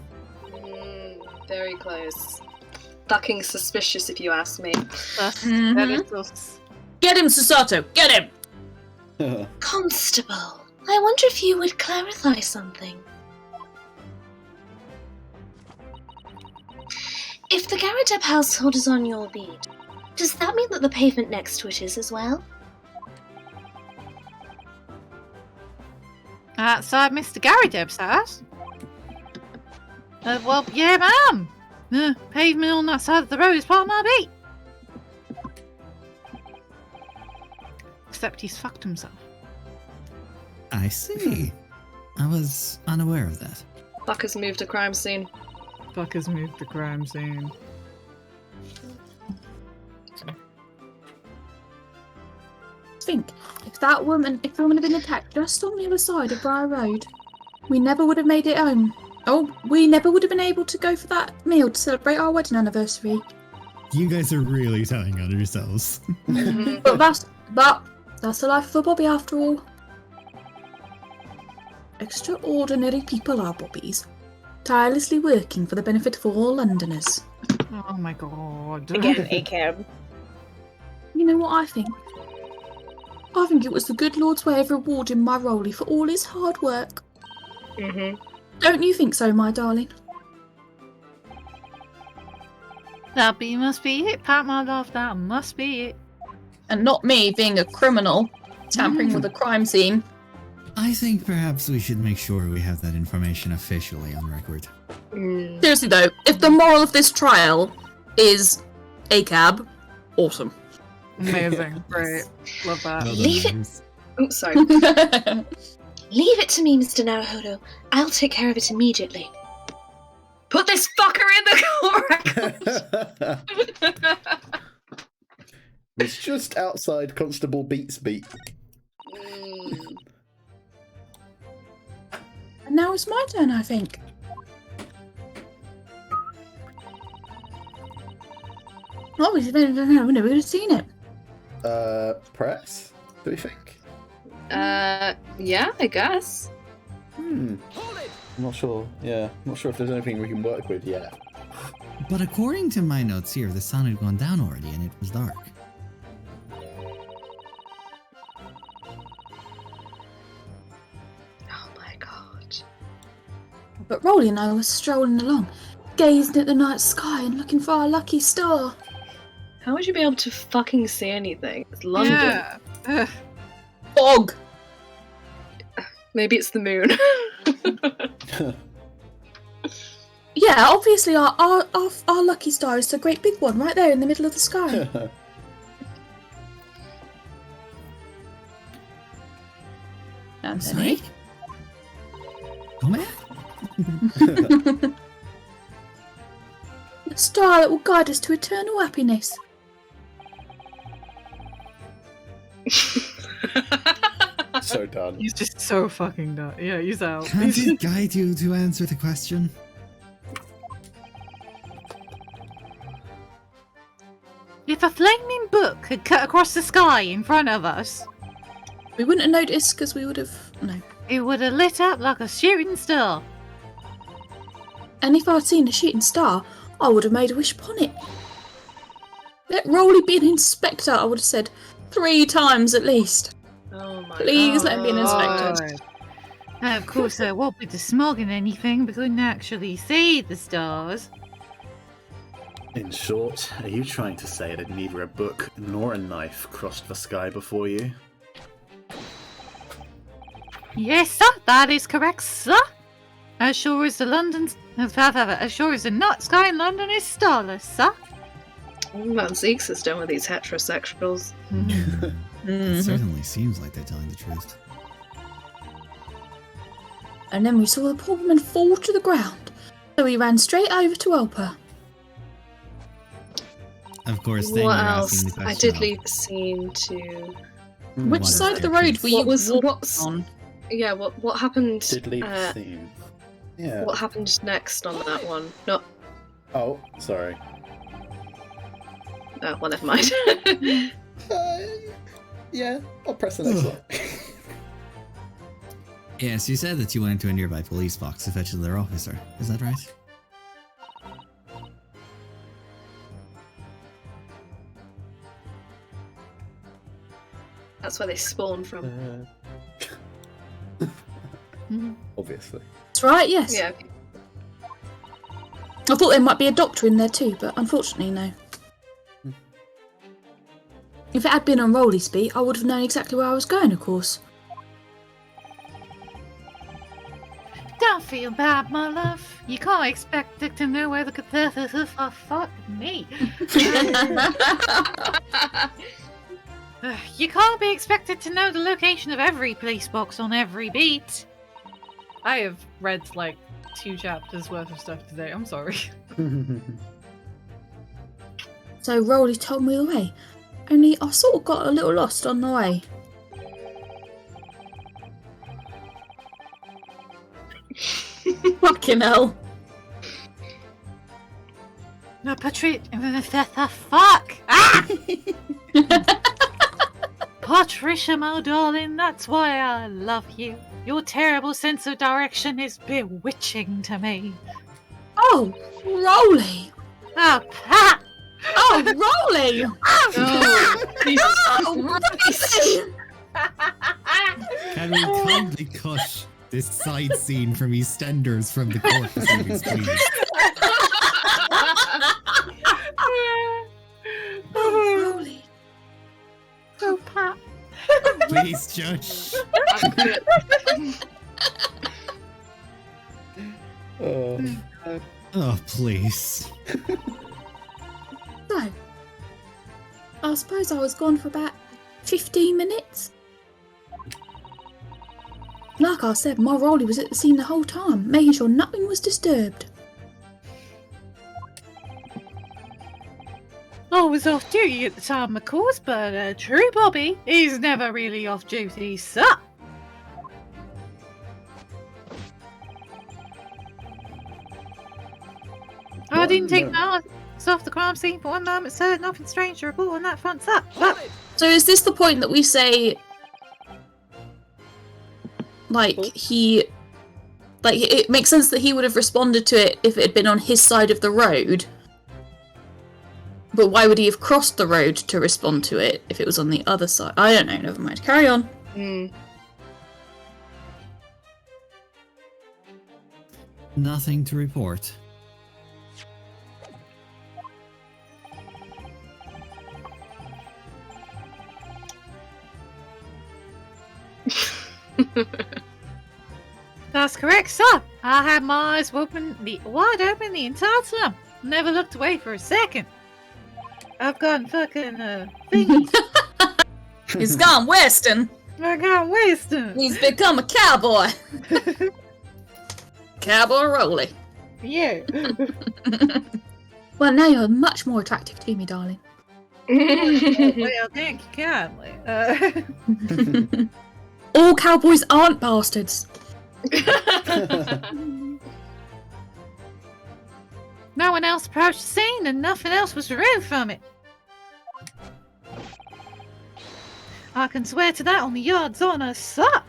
Very close. Fucking suspicious, if you ask me.
Get him, Susato! Get him!
Constable, I wonder if you would clarify something. If the Garrett household is on your beat, does that mean that the pavement next to it is as well?
Outside Mr. Garrideb's house? Well, yeah, ma'am. The pavement on that side of the road is part of my beat. Except he's fucked himself.
I see. I was unaware of that.
Fuckers moved a crime scene.
Fuckers moved the crime scene.
Think, if that woman had been attacked just on the other side of Briar Road, we never would have made it home. Oh, we never would have been able to go for that meal to celebrate our wedding anniversary.
You guys are really telling on yourselves.
But that's the life of a Bobby after all. Extraordinary people are Bobbies, tirelessly working for the benefit of all Londoners.
Oh my god.
Again, ACAB.
You know what I think? I think it was the good Lord's way of rewarding my Rowley for all his hard work. Don't you think so, my darling?
That must be it, Pat, my love. That must be it.
And not me being a criminal, tampering with a crime scene.
I think perhaps we should make sure we have that information officially on record.
Seriously though, if the moral of this trial is ACAB, awesome.
Amazing. Great. Love that.
Leave it.
Oh, sorry.
Leave it to me, Mr. Naruhodo. I'll take care of it immediately.
Put this fucker in the court.
It's just outside Constable Beat's beat.
And now it's my turn, I think. Oh, we've never seen it.
Press? Do we think?
Yeah, I guess.
I'm not sure. Yeah, I'm not sure if there's anything we can work with yet.
But according to my notes here, the sun had gone down already and it was dark.
Oh my god.
But Rolly and I were strolling along, gazing at the night sky and looking for our lucky star.
How would you be able to fucking see anything? It's London.
Yeah.
Fog!
Maybe it's the moon.
Yeah, obviously our lucky star is the great big one right there in the middle of the sky. Anthony?
Come here.
The star that will guide us to eternal happiness.
So done.
He's just so fucking done. Yeah, he's out.
Can't it guide you to answer the question?
If a flaming book had cut across the sky in front of us,
We wouldn't have noticed because we would have... No.
it would have lit up like a shooting star.
And if I'd seen a shooting star, I would have made a wish upon it. Let Rowley be an inspector, I would have said. 3 times at least.
Oh my
Please
god.
let me be inspected.
Of course, there won't be the smog and anything. We couldn't actually see the stars.
In short, are you trying to say that neither a book nor a knife crossed the sky before you?
Yes, sir. That is correct, sir. As sure as the night sky in London is starless, sir.
Van Zeeks is done with these heterosexuals.
It certainly seems like they're telling the truth.
And then we saw the poor woman fall to the ground, so we ran straight over to help her.
Of course, then
What
you're
else?
asking the question.
I did leave the scene to.
Which
What
side
is
of the
their
road
truth?
were you
What's
walking on?
yeah? What happened?
Did leave the scene. Yeah.
What happened next on that one? Not.
Oh, sorry.
Oh, well, never mind.
Yeah, I'll press the next one.
Yes, you said that you went to a nearby police box to fetch their officer. Is that right?
That's where they spawn from.
Obviously.
That's right, yes.
Yeah.
I thought there might be a doctor in there too, but unfortunately, no. If it had been on Rolly's beat, I would have known exactly where I was going, of course.
Don't feel bad, my love. You can't expect it to know where the fuck me. You can't be expected to know the location of every police box on every beat.
I have read like 2 chapters worth of stuff today. I'm sorry.
So Rolly told me the way. Only I sort of got a little lost on the way. Fucking hell.
No, Patricia. Fuck! Ah! Patricia, my darling, that's why I love you. Your terrible sense of direction is bewitching to me.
Oh, Rolly!
Oh, Pat!
Oh, Rolly!
Oh,
Can we kindly cut this side scene from EastEnders from the court proceedings, please?
Oh, Rolly!
Oh, Pat!
Please, Judge. Oh, please.
So, I suppose I was gone for about 15 minutes. Like I said, my Rolly was at the scene the whole time, making sure nothing was disturbed.
I was off duty at the time, of course, but a true Bobby is never really off duty, sir. I didn't take my eyes off the crime scene for one moment, sir. Nothing strange to report on that front, sir. But
So is this the point that we say, like, it makes sense that he would have responded to it if it had been on his side of the road? But why would he have crossed the road to respond to it if it was on the other side? I don't know, never mind. Carry on.
Nothing to report.
that's correct, sir. I had my eyes wide open the entire time. Never looked away for a second. I've gone fucking thingy.
He's gone western.
I got wasted.
He's become a cowboy. Cowboy Rolly.
Yeah.
Well, now you're much more attractive to me, darling.
Well, thank you kindly.
All cowboys aren't bastards.
No one else approached the scene and nothing else was removed from it. I can swear to that on the yard's honor, sir.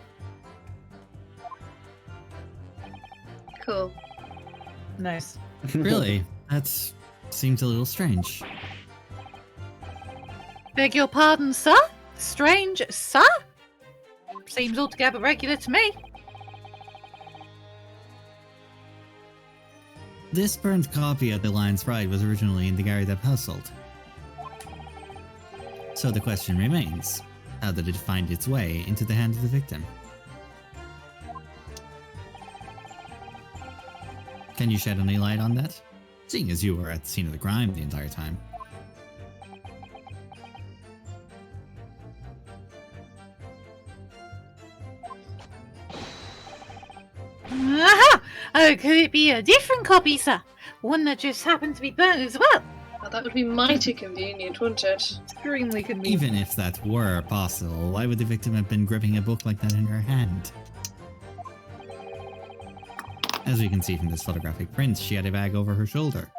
Cool.
Nice.
Really? That seems a little strange.
Beg your pardon, sir? Strange, sir? Seems altogether regular to me.
This burnt copy of The Lion's Bride was originally in the Gary Depp household. So the question remains, how did it find its way into the hands of the victim? Can you shed any light on that? Seeing as you were at the scene of the crime the entire time.
Aha! Oh, could it be a different copy, sir? One that just happened to be burnt as well?
Oh, that would be mighty convenient, wouldn't it?
Extremely convenient.
Even if that were possible, why would the victim have been gripping a book like that in her hand? As we can see from this photographic print, she had a bag over her shoulder.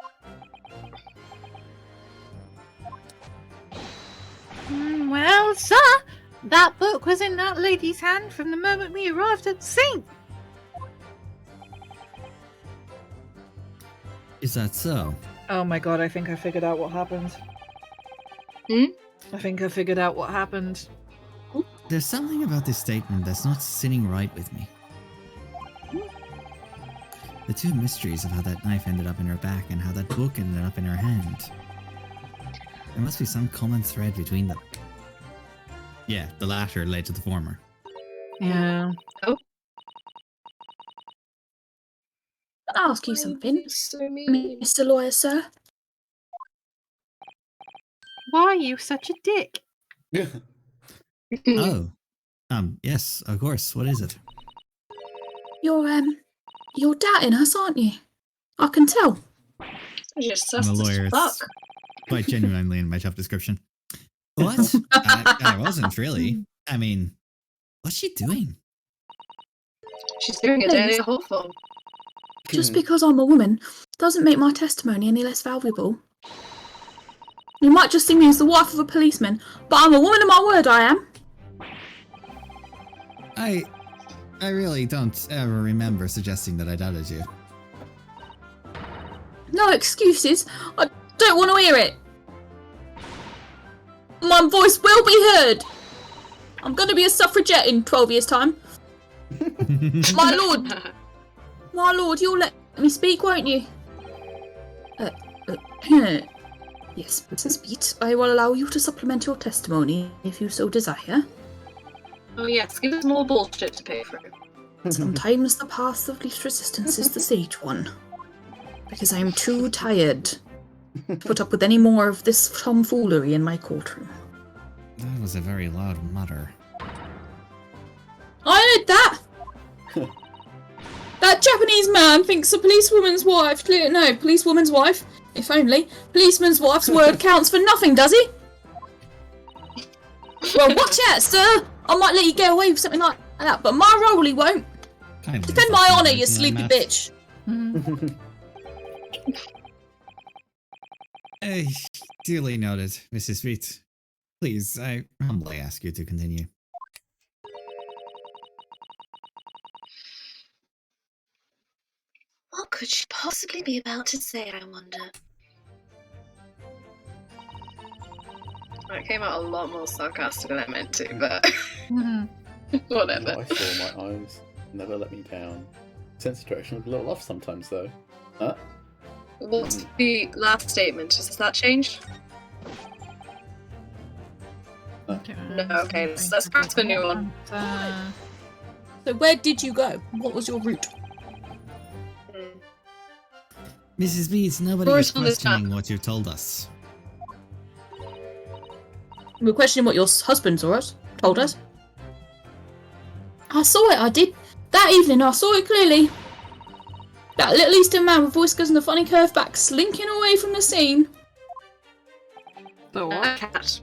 Well, sir, that book was in that lady's hand from the moment we arrived at the scene.
Is that so?
Oh my god, I think I figured out what happened.
Hmm?
I think I figured out what happened.
There's something about this statement that's not sitting right with me. The two mysteries of how that knife ended up in her back and how that book ended up in her hand. There must be some common thread between them. Yeah, the latter led to the former.
Yeah.
Can I ask you something, Mr. Lawyer, sir?
Why are you such a dick?
Oh. Yes, of course. What is it?
You're doubting us, aren't you? I can tell.
Just
I'm a lawyer. It's quite genuinely in my job description. What? I wasn't really. I mean, what's she doing?
She's doing a daily hopeful.
Just because I'm a woman doesn't make my testimony any less valuable. You might just see me as the wife of a policeman, but I'm a woman of my word, I am.
I really don't ever remember suggesting that I doubted you.
No excuses. I don't want to hear it. My voice will be heard. I'm going to be a suffragette in 12 years' time. My lord, you'll let me speak, won't you? Yes, Mrs. Beat, I will allow you to supplement your testimony if you so desire.
Oh yes, give us more bullshit to pay for.
Sometimes the path of least resistance is the sage one. Because I am too tired to put up with any more of this tomfoolery in my courtroom.
That was a very loud mutter.
I heard that! That Japanese man thinks a policewoman's wife... No, policewoman's wife. If only. Policeman's wife's word counts for nothing, does he? Well, watch out, sir! I might let you get away with something like that, but my role he won't. Defend my honour, you sleepy bitch.
Duly noted, Mrs. Beat. Please, I humbly ask you to continue.
What could she possibly be about to say, I wonder?
It came out a lot more sarcastic than I meant to, but whatever.
I saw my eyes never let me down. Sense of direction was a little off sometimes, though. Huh?
What's the last statement? Has that changed? No, okay, let's press the new one.
So where did you go? What was your route?
Mrs. Beats, nobody is questioning what you've told us.
We're questioning what your husband told us. I saw it, I did. That evening, I saw it clearly. That little Eastern man with whiskers and a funny curved back slinking away from the scene.
The what?
Cat.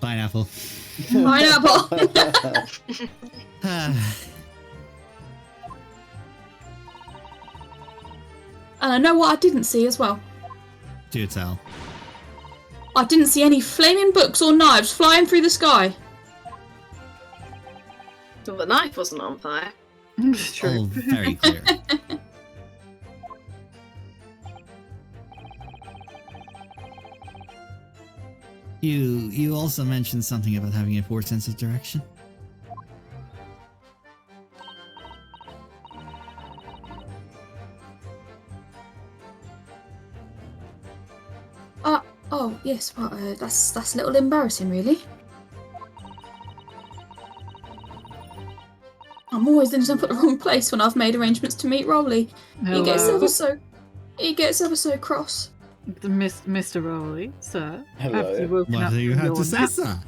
Pineapple.
Pineapple. And I know what I didn't see as well.
Do tell.
I didn't see any flaming books or knives flying through the sky.
Well, the knife wasn't on fire.
All very clear. You also mentioned something about having a poor sense of direction.
Oh, yes, well, that's a little embarrassing, really. I'm always ending up at the wrong place when I've made arrangements to meet Rowley. He gets ever so cross.
Mr. Rowley, sir.
Hello.
Have you woken
What
up
do you
from
have
your
to say,
nap?
sir?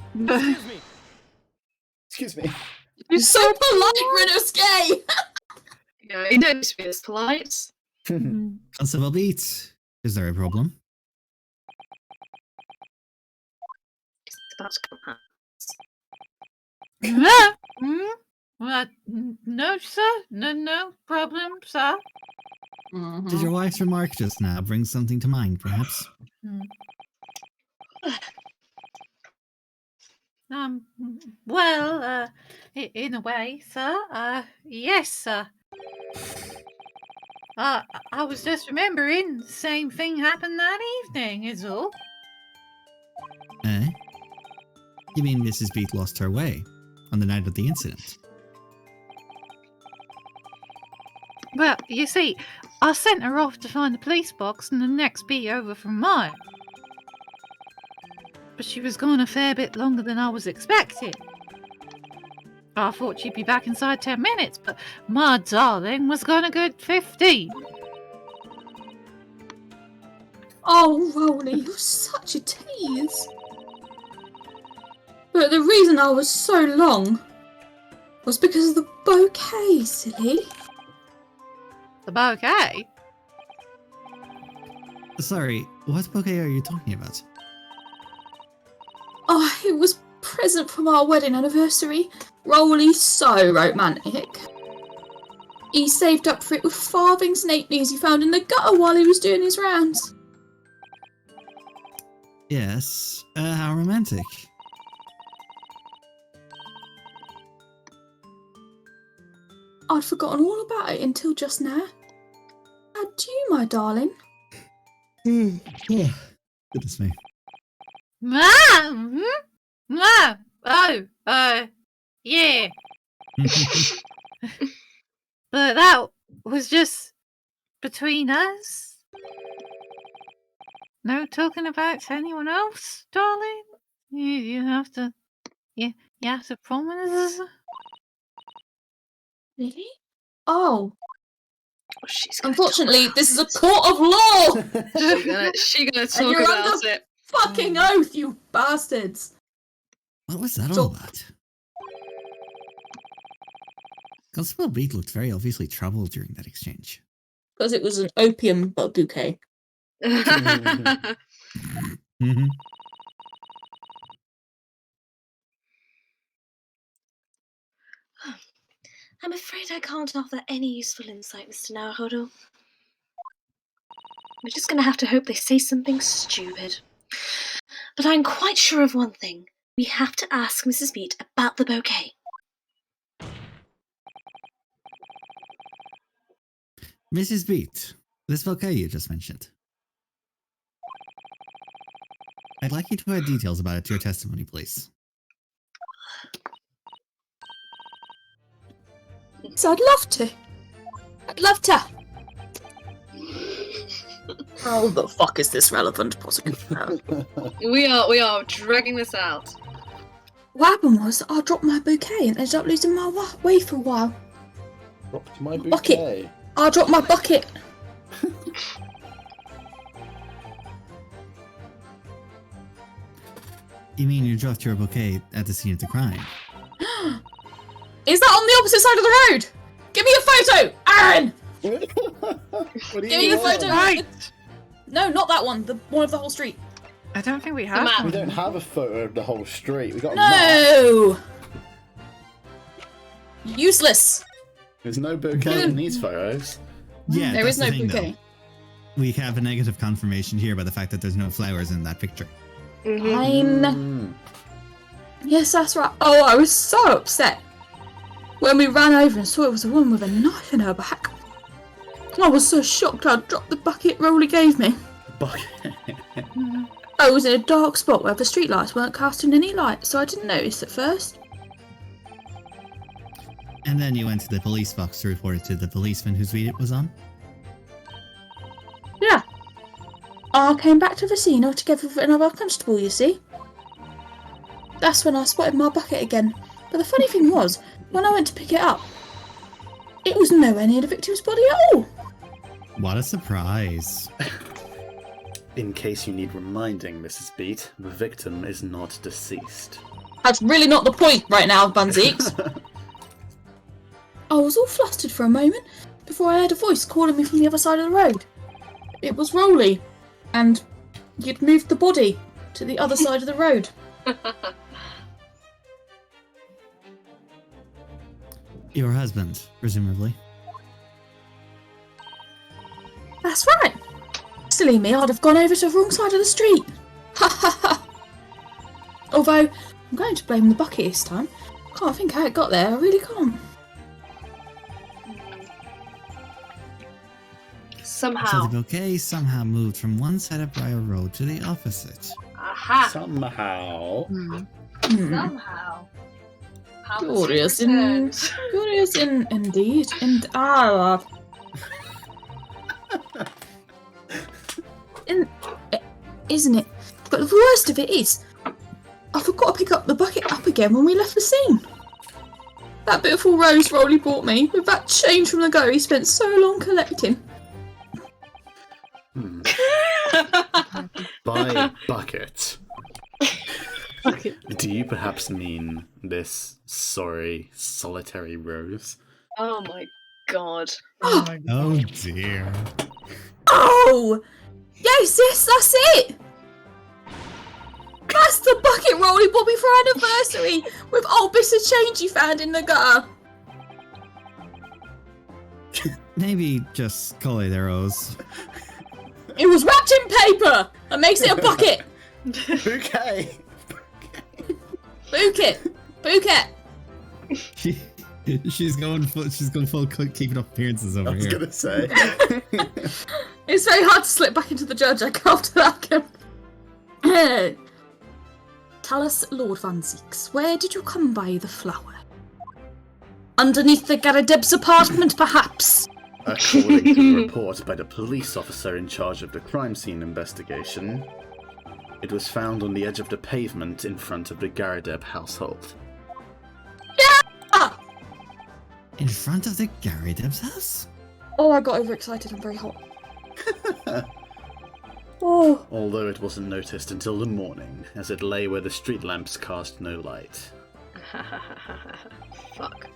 Excuse me.
You're so polite, Renosuke!
Yeah, you don't need to be this polite.
Constable Beat, is there a problem?
It's about to come out.
No, sir. No problem, sir.
Did your wife's remark just now bring something to mind, perhaps?
Well, in a way, sir. Yes, sir. I was just remembering the same thing happened that evening, is all.
Eh? You mean Mrs. Beat lost her way on the night of the incident?
Well, you see, I sent her off to find the police box and the next beat over from mine. But she was gone a fair bit longer than I was expecting. I thought she'd be back inside 10 minutes, but my darling was gone a good 15.
Oh, Rowley, you're such a tease. But the reason I was so long was because of the bouquet, silly.
The bouquet?
Sorry, what bouquet are you talking about?
Oh, it was a present from our wedding anniversary. Rowley's so romantic. He saved up for it with farthings and halfpennies he found in the gutter while he was doing his rounds.
Yes, how romantic.
I'd forgotten all about it until just now. Had you, my darling?
Yeah. Goodness me.
Mom! Oh, yeah. But that was just between us. No talking about to anyone else, darling. You have to, you have to promise.
Really? Oh.
She's
Unfortunately, this is a court of law!
She gonna
And
talk
you're
about
under
it.
fucking oath, you bastards!
What was that all about? Constable Beat looked very obviously troubled during that exchange.
Because it was an opium bouquet.
Mm-hmm.
I'm afraid I can't offer any useful insight, Mr. Naruhodo. We're just gonna have to hope they say something stupid. But I'm quite sure of one thing. We have to ask Mrs. Beat about the bouquet.
Mrs. Beat, this bouquet you just mentioned. I'd like you to add details about it to your testimony, please.
So I'd love to. I'd love to. How the fuck is this relevant, prosecutor?
We are dragging this out.
What happened was I dropped my bouquet and ended up losing my way for a while.
Dropped my bouquet.
Bucket. I dropped my bucket.
You mean you dropped your bouquet at the scene of the crime?
Is that on the opposite side of the road? Give me a photo, Aaron!
What do
Give me the photo.
Right.
No, not that one. The one of the whole street.
I don't think we
map.
have.
We
one.
don't have a photo of the whole street. We got a map.
No. Useless.
There's no bouquet in these photos.
Yeah,
There
that's
is no
the thing,
bouquet.
though. We have a negative confirmation here by the fact that there's no flowers in that picture.
Mm-hmm.
Fine. Yes, that's right. Oh, I was so upset when we ran over and saw it was a woman with a knife in her back. And I was so shocked I dropped the bucket Rowley gave me.
Bucket.
I was in a dark spot where the streetlights weren't casting any light, so I didn't notice at first.
And then you went to the police box to report it to the policeman whose beat it was on?
Yeah. I came back to the scene altogether with another constable, you see. That's when I spotted my bucket again. But the funny thing was, when I went to pick it up, it was nowhere near the victim's body at all.
What a surprise.
In case you need reminding, Mrs. Beat, the victim is not deceased.
That's really not the point right now, Bunzeeks. I was all flustered for a moment before I heard a voice calling me from the other side of the road. It was Rolly, and you'd moved the body to the other side of the road.
Your husband, presumably.
That's right. Silly me, I'd have gone over to the wrong side of the street. Ha ha ha. Although, I'm going to blame the bucket this time. Can't think how it got there, I really can't.
Somehow.
So the bouquet somehow moved from one side of Briar Road to the opposite.
Aha!
Somehow.
Somehow. How
Glorious,
returned.
glorious indeed. Isn't it? But the worst of it is, I forgot to pick up the bucket up again when we left the scene. That beautiful rose Rolly brought me, with that change from the go he spent so long collecting.
By bucket. Do you perhaps mean this sorry, solitary rose?
Oh my god.
Oh dear.
Oh! Yes, that's it! That's the bucket Rolly bought me for our anniversary, with old bits of change he found in the gutter.
Maybe just call it a rose.
It was wrapped in paper! That makes it a bucket!
Bouquet!
Bouquet!
She's going full keeping up appearances over
I was
here.
gonna say.
It's very hard to slip back into the judge after that. Tell us, Lord Van Zeeks, where did you come by the flower? Underneath the Garadeb's apartment, perhaps?
According to a report by the police officer in charge of the crime scene investigation, it was found on the edge of the pavement in front of the Garadeb household.
Yeah!
In front of the Garadeb's house?
Oh, I got overexcited. I'm very hot. Oh.
Although it wasn't noticed until the morning, as it lay where the street lamps cast no light.
Fuck.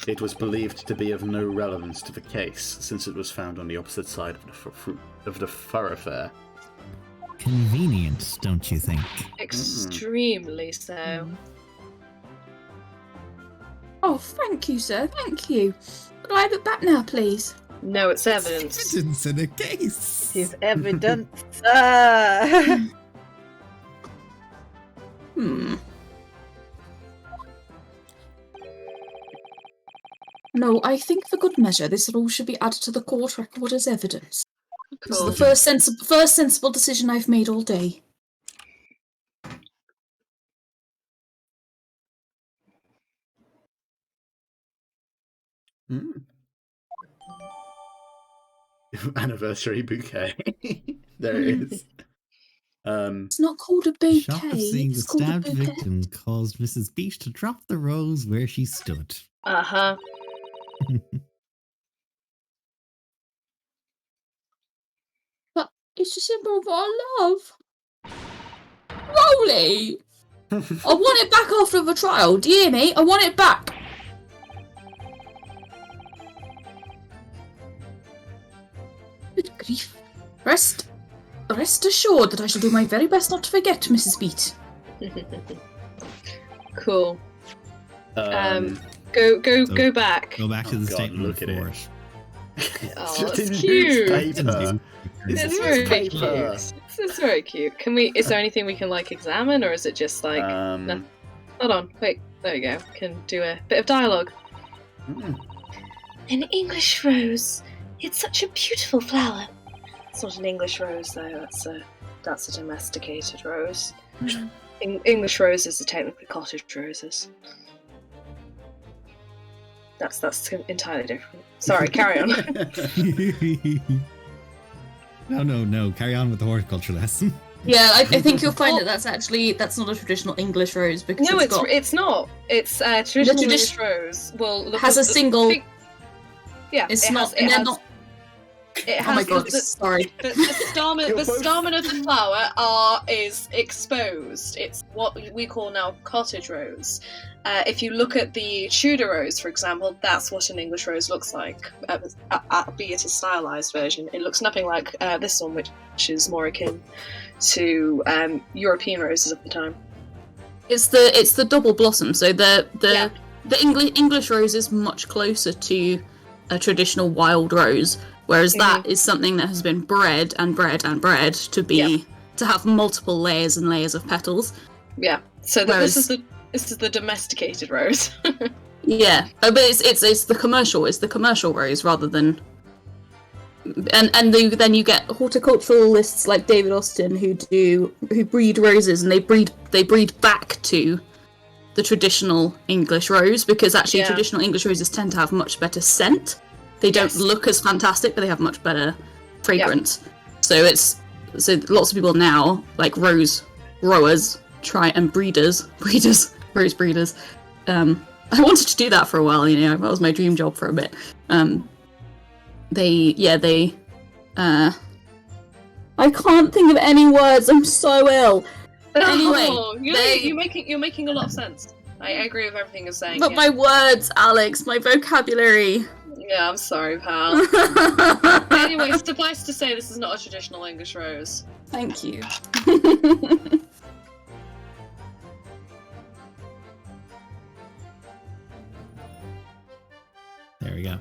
It was believed to be of no relevance to the case, since it was found on the opposite side of the thoroughfare.
Convenient, don't you think?
Extremely so.
Oh, thank you, sir. Thank you. Could I have it back now, please?
No, it's evidence.
Evidence in a case.
His evidence.
No, I think for good measure, this all should be added to the court record as evidence. This is
Cool.
the first sensible decision I've made all day.
Anniversary bouquet. There it is.
It's not called a bouquet.
Shock of seeing the
It's called a
stabbed
bouquet.
victim caused Mrs. Beach to drop the rose where she stood.
Uh-huh.
But it's a symbol of our love. Rolly! I want it back after the trial. Do you hear me? I want it back. Good grief. Rest assured that I shall do my very best not to forget, Mrs. Beat.
Cool. Go back.
Go back to the
God,
statement
look at it.
report.
Oh,
Just
that's
in
cute.
newspaper.
It's very
Newspaper.
cute. It's very cute. Is there anything we can examine, or is it just like? No. Hold on. Wait. There we go. Can do a bit of dialogue.
An English rose. It's such a beautiful flower.
It's not an English rose though. That's That's a domesticated rose. English roses are technically cottage roses. That's entirely different. Sorry, carry on.
No. Carry on with the horticulture lesson.
Yeah, I think you'll find that that's not a traditional English rose because
No,
it's
not. It's traditional English rose. Well,
has a single.
Yeah,
it's not.
It has,
oh my god! Sorry.
The stamen of the flower is exposed. It's what we call now cottage rose. If you look at the Tudor rose, for example, that's what an English rose looks like, albeit a stylized version. It looks nothing like this one, which is more akin to European roses of the time.
It's the double blossom. So the English rose is much closer to a traditional wild rose, whereas that is something that has been bred to be to have multiple layers and layers of petals.
Yeah. So this is the domesticated rose.
Yeah, but it's the commercial rose rather than. Then you get horticulturalists like David Austin who breed roses, and they breed back to the traditional English rose, because actually traditional English roses tend to have much better scent. They don't look as fantastic, but they have much better fragrance. So lots of people now, like rose growers, try and rose breeders. I wanted to do that for a while, that was my dream job for a bit. I can't think of any words, I'm so ill. Anyway,
you're making a lot of sense. I agree with everything you're saying.
But my words, Alex, my vocabulary.
Yeah, I'm sorry, pal. Anyway, suffice to say, this is not a traditional English rose.
Thank you.
There we go.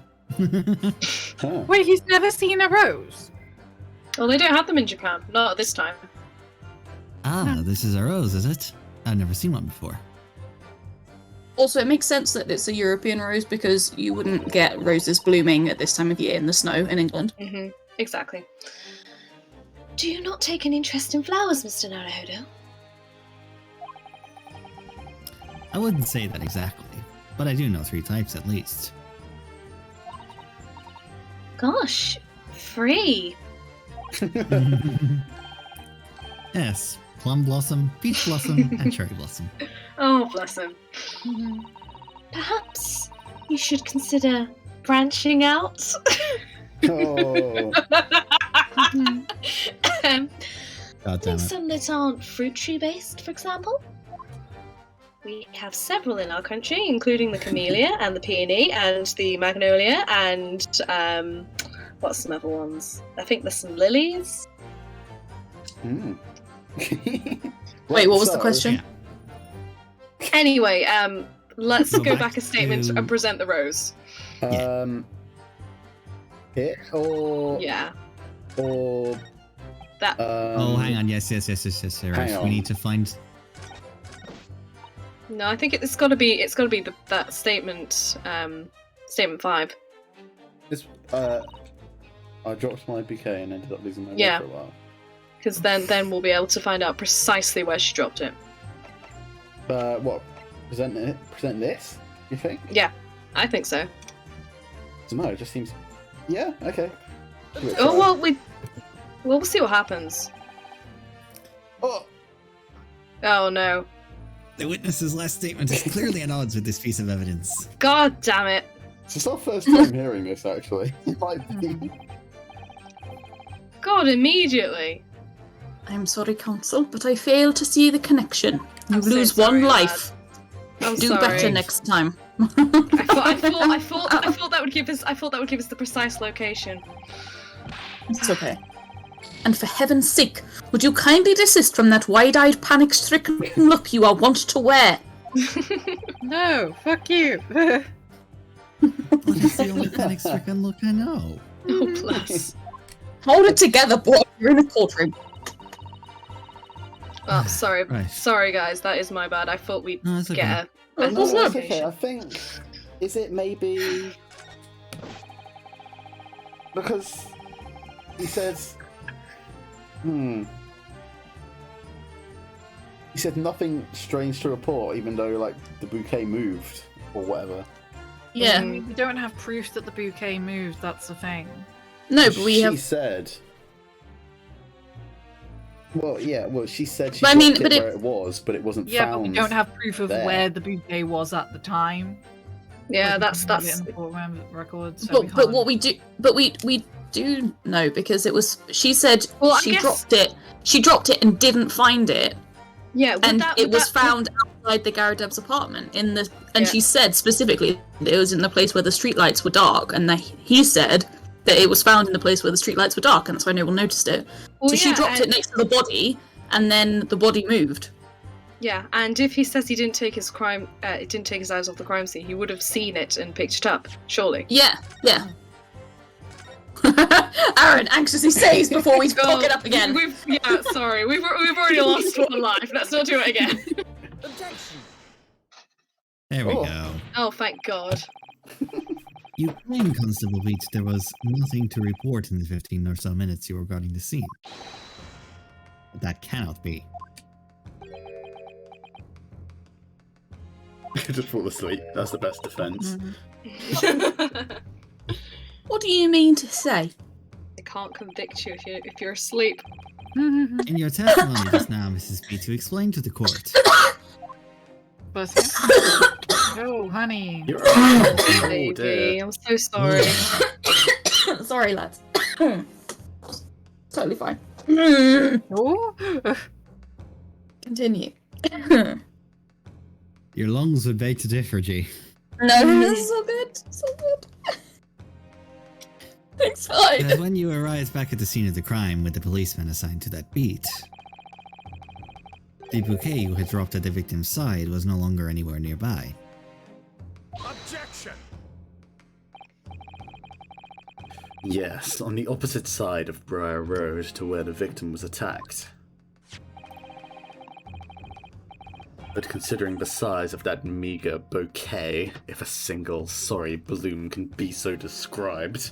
Wait, he's never seen a rose?
Well, they don't have them in Japan. Not at this time.
Ah, this is a rose, is it? I've never seen one before.
Also, it makes sense that it's a European rose because you wouldn't get roses blooming at this time of year in the snow in England.
Mm-hmm. Exactly.
Do you not take an interest in flowers, Mr. Naruhodo?
I wouldn't say that exactly, but I do know 3 types at least.
Gosh, 3.
Yes, plum blossom, peach blossom, and cherry blossom.
Oh, bless him.
Perhaps you should consider branching out.
Oh.
God damn it.
Some that aren't fruit tree based, for example. We have several in our country, including the camellia and the peony and the magnolia and what's some other ones? I think there's some lilies.
Mm.
Wait, what was the question?
Yeah.
Anyway, let's
Go
go
back
back a statement
to-
and present the rose.
It or or
That.
Oh, hang on. Yes. Right.
Hang on.
We need to find.
No, I think it's got to be that statement. Statement 5.
This I dropped my bouquet and ended up losing my
Yeah.
way for a while.
Because then we'll be able to find out precisely where she dropped it.
What? Present this? You think?
Yeah, I think so.
No, it just seems. Yeah. Okay. Give it a
Oh
try.
we'll see what happens.
Oh.
Oh no!
The witness's last statement is clearly at odds with this piece of evidence.
God damn it!
It's just our first time hearing this, actually. It might be.
God, immediately.
I'm sorry, Counsel, but I fail to see the connection. You
I'm so
lose
sorry,
one
lad.
life.
I'm
Do
sorry.
better next time.
I thought that would give us. I thought that would give us the precise location.
It's okay. And for heaven's sake, would you kindly desist from that wide-eyed, panic-stricken look you are wont to wear?
No, fuck you.
Well, that's the only panic-stricken look I know.
Oh bless.
Hold it together, boy. You're in a courtroom.
Oh, sorry.
Right.
Sorry, guys. That is my bad. I thought we'd
No, it's okay.
get a
Oh,
better
no, it's
location.
okay. I think. Is it maybe. Because. He says. He said nothing strange to report, even though like the bouquet moved or whatever.
Yeah.
We don't have proof that the bouquet moved. That's the thing.
No, but we have.
She said. Well, yeah. Well, she said she
But I
dropped
mean,
it
but
where it was, but it wasn't
Yeah,
found.
but we don't have proof of
there.
where the bouquet was at the time.
Yeah,
Like, we
that's
can read it in the court records. So
But what we do, but we do know because it was. She said
Well, I
she
guess-
dropped it. She dropped it and didn't find it,
Yeah, would
and
that,
it
would
was
that-
found outside the Garadeb's apartment in the. And
Yeah.
she said specifically that it was in the place where the streetlights were dark, and he said that it was found in the place where the streetlights were dark, and that's why no one noticed it.
Well,
So she
yeah,
dropped it
and-
next to the body, and then the body moved.
Yeah, and if he says he didn't take his eyes off the crime scene, he would have seen it and picked it up, surely.
Yeah, yeah. Aaron anxiously says before we fuck it up again.
We've already lost one life. Let's not do it again.
There we
Oh.
go.
Oh, thank God.
You claim, Constable Beach, there was nothing to report in the 15 or so minutes you were guarding the scene. But that cannot be.
Just fall asleep. That's the best defense.
What do you mean to say?
I can't convict you if you're asleep.
In your testimony just now, Mrs. Beach, you explained to the court.
Oh, honey.
You're
Baby, I'm so sorry.
Sorry, lads. Totally fine.
Oh.
Continue.
Your lungs would beg to differ, G.
No, this is so good. So good. It's fine.
But when you arrived back at the scene of the crime with the policeman assigned to that beat, the bouquet you had dropped at the victim's side was no longer anywhere nearby.
Objection!
Yes, on the opposite side of Briar Road to where the victim was attacked. But considering the size of that meager bouquet, if a single sorry bloom can be so described,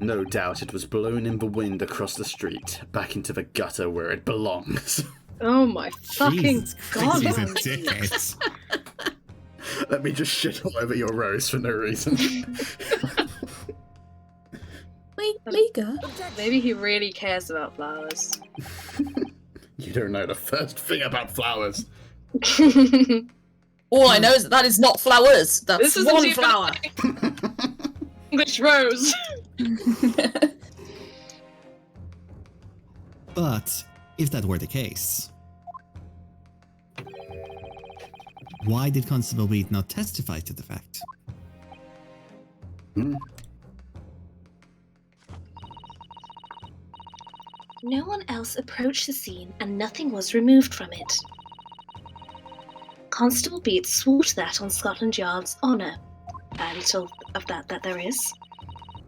no doubt it was blown in the wind across the street, back into the gutter where it belongs.
Oh my fucking
Jesus
God.
Christ, he's a dickhead.
Let me just shit all over your rose for no reason.
Liga?
Maybe he really cares about flowers.
You don't know the first thing about flowers.
All I know is that is not flowers. That's
This isn't
one
even-
flower.
English rose.
But if that were the case, why did Constable Beat not testify to the fact?
No one else approached the scene and nothing was removed from it. Constable Beat swore to that on Scotland Yard's honour. A little of that there is.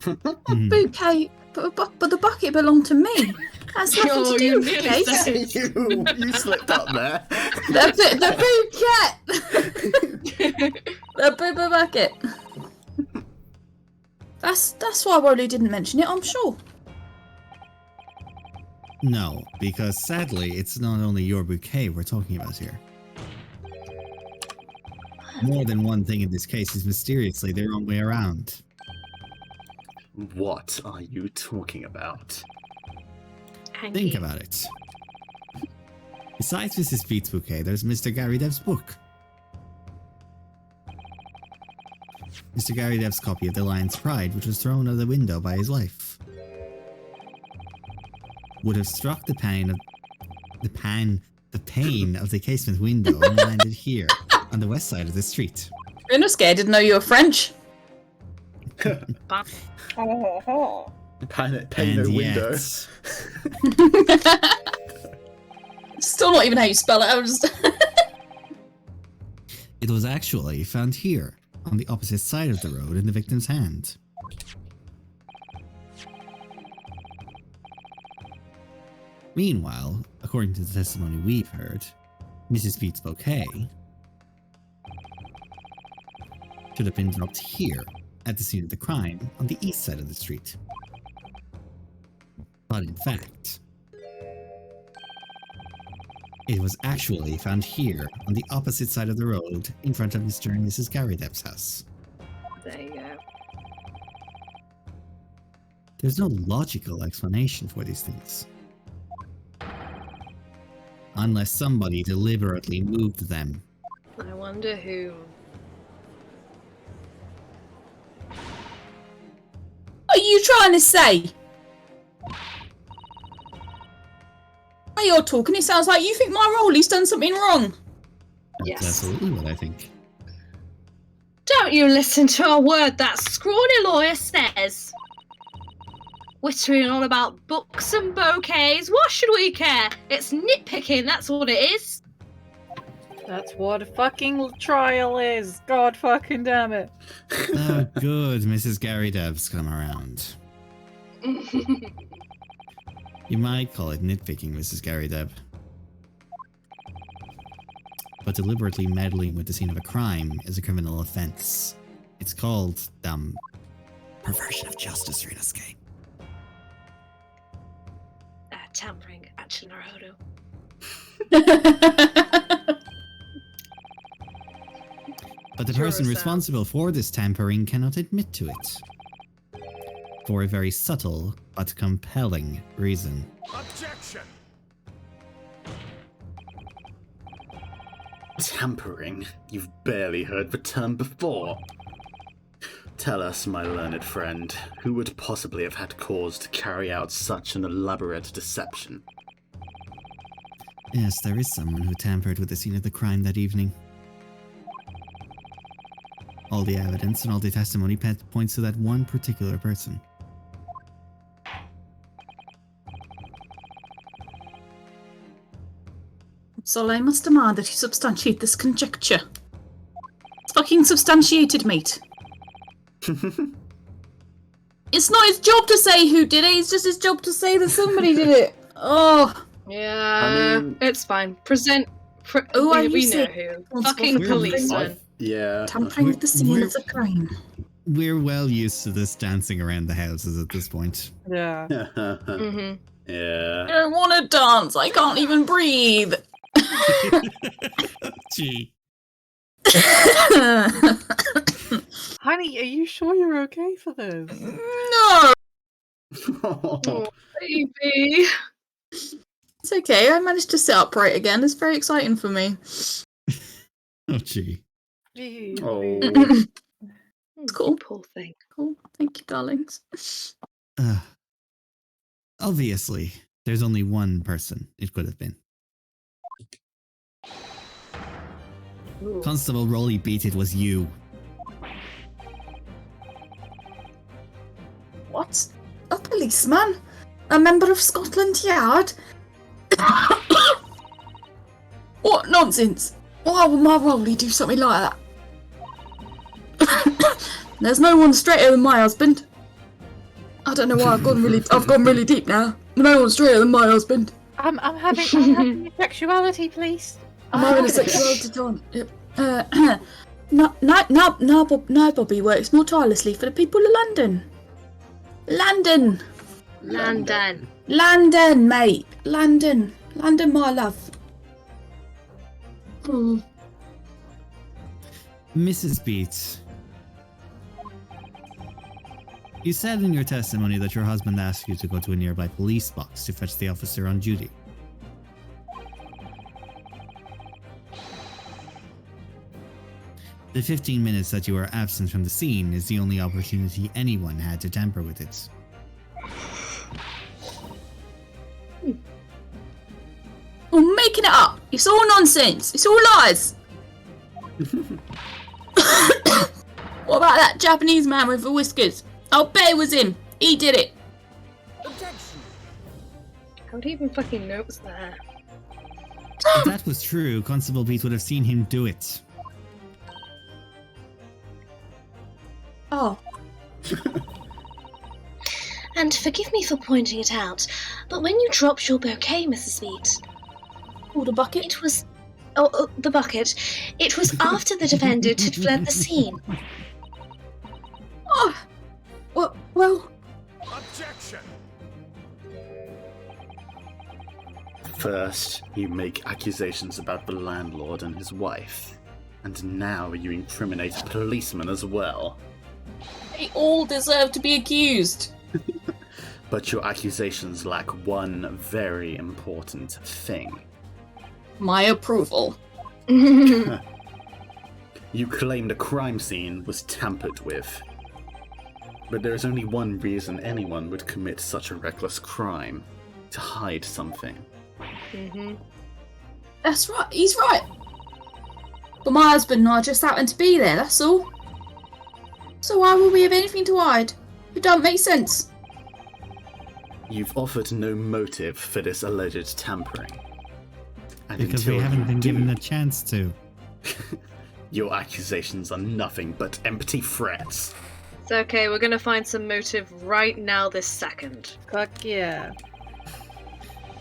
Bouquet, but the bucket belonged to me. That's nothing
Oh,
to do
you
with the
nearly
case.
said
You slipped up there.
The bouquet. The bucket. That's why Wally didn't mention it. I'm sure.
No, because sadly, it's not only your bouquet we're talking about here. More than one thing in this case is mysteriously the wrong way around.
What are you talking about?
Think about it. Besides Mrs. Beat's bouquet, there's Mr. Gary Dev's book. Mr. Gary Dev's copy of The Lion's Pride, which was thrown out the window by his wife. Would have struck the pane of the casement window and landed here, on the west side of the street.
Natrasca, I didn't know you were French.
Pay
And
no
yet,
window.
Still not even how you spell it. I was just.
it was actually found here, on the opposite side of the road in the victim's hand. Meanwhile, according to the testimony we've heard, Mrs. Beat's bouquet should have been dropped here, at the scene of the crime, on the east side of the street. But in fact, It was actually found here, on the opposite side of the road, in front of Mr. and Mrs. Garrideb's house.
There you go.
There's no logical explanation for these things. Unless somebody deliberately moved them.
I wonder who.
What are you trying to say? How you're talking, it sounds like you think my Rolly's done something wrong.
That's
Yes.
absolutely what I think.
Don't you listen to a word that scrawny lawyer says. Whittering on about books and bouquets. What should we care? It's nitpicking, that's what it is.
That's what a fucking trial is. God fucking damn it.
Oh, good, Mrs. Garrideb's come around. You might call it nitpicking, Mrs. Garrideb. But deliberately meddling with the scene of a crime is a criminal offense. It's called, perversion of justice, Rinosuke.
Tampering at Naruto.
But the person responsible for this tampering cannot admit to it. For a very subtle but compelling reason.
Objection!
Tampering? You've barely heard the term before. Tell us, my learned friend, who would possibly have had cause to carry out such an elaborate deception?
Yes, there is someone who tampered with the scene of the crime that evening. All the evidence and all the testimony points to that one particular person.
So I must demand that you substantiate this conjecture. It's fucking substantiated, mate. It's not his job to say who did it, it's just his job to say that somebody did it. Oh.
Yeah, it's fine. Present.
Who are you
we know
saying?
who. Fucking policeman.
Yeah.
Tampering with the scene of the crime.
We're well used to this dancing around the houses at this point.
Yeah.
Mm-hmm.
Yeah.
I don't want to dance, I can't even breathe.
Gee.
Honey, are you sure you're okay for this?
No!
Oh, baby.
It's okay, I managed to sit upright again. It's very exciting for me.
Oh, gee.
Oh.
It's cool.
Poor thing.
Cool. Thank you, darlings.
Obviously, there's only one person it could have been.
Ooh.
Constable Rolly beat it was you.
What? A policeman? A member of Scotland Yard? What nonsense! Why would my Rolly do something like that? There's no one straighter than my husband. I don't know why I've gone really deep now. No one straighter than my husband.
I'm having a sexuality, please.
I'm having a sexuality time. Yep. Now Bobby works more tirelessly for the people of London. London, mate. London, my love. Hmm.
Mrs. Beats, you said in your testimony that your husband asked you to go to a nearby police box to fetch the officer on duty. The 15 minutes that you were absent from the scene is the only opportunity anyone had to tamper with it.
I'm making it up. It's all nonsense. It's all lies. What about that Japanese man with the whiskers? I'll bet it was him. He did it.
How do you even fucking notice that?
If that was true, Constable Beats would have seen him do it.
Oh.
And forgive me for pointing it out, but when you dropped your bouquet, Mrs. Beat...
Oh, the bucket?
It was... Oh, the bucket. It was after the defendant had fled the scene.
Oh. Well...
Objection!
First, you make accusations about the landlord and his wife, and now you incriminate a policeman as well.
They all deserve to be accused.
But your accusations lack one very important thing.
My approval.
You claim the crime scene was tampered with. But there is only one reason anyone would commit such a reckless crime. To hide something.
Mm-hmm.
That's right, he's right. But my husband and I just happened to be there, that's all. So why would we have anything to hide? It don't make sense.
You've offered no motive for this alleged tampering. And
Because we
until
haven't
you
been
do,
given a chance to.
your accusations are nothing but empty threats.
It's okay, we're gonna find some motive right now this second.
Fuck yeah.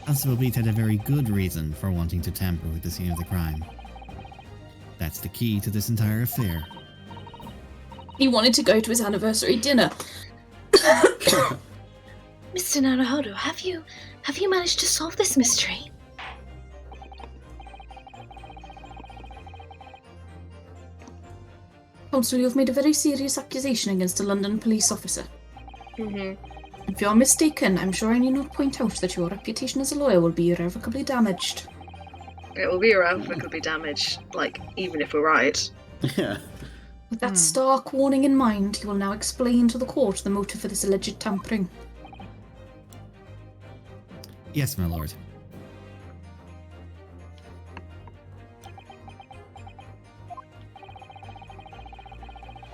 Constable Beat had a very good reason for wanting to tamper with the scene of the crime. That's the key to this entire affair.
He wanted to go to his anniversary dinner.
Mr. Naruhodo, have you managed to solve this mystery?
Constable, you've made a very serious accusation against a London police officer.
Mm-hmm.
If you're mistaken, I'm sure I need not point out that your reputation as a lawyer will be irrevocably damaged.
It will be irrevocably damaged, like, even if we're right.
Yeah.
With that stark warning in mind, you will now explain to the court the motive for this alleged tampering.
Yes, my lord.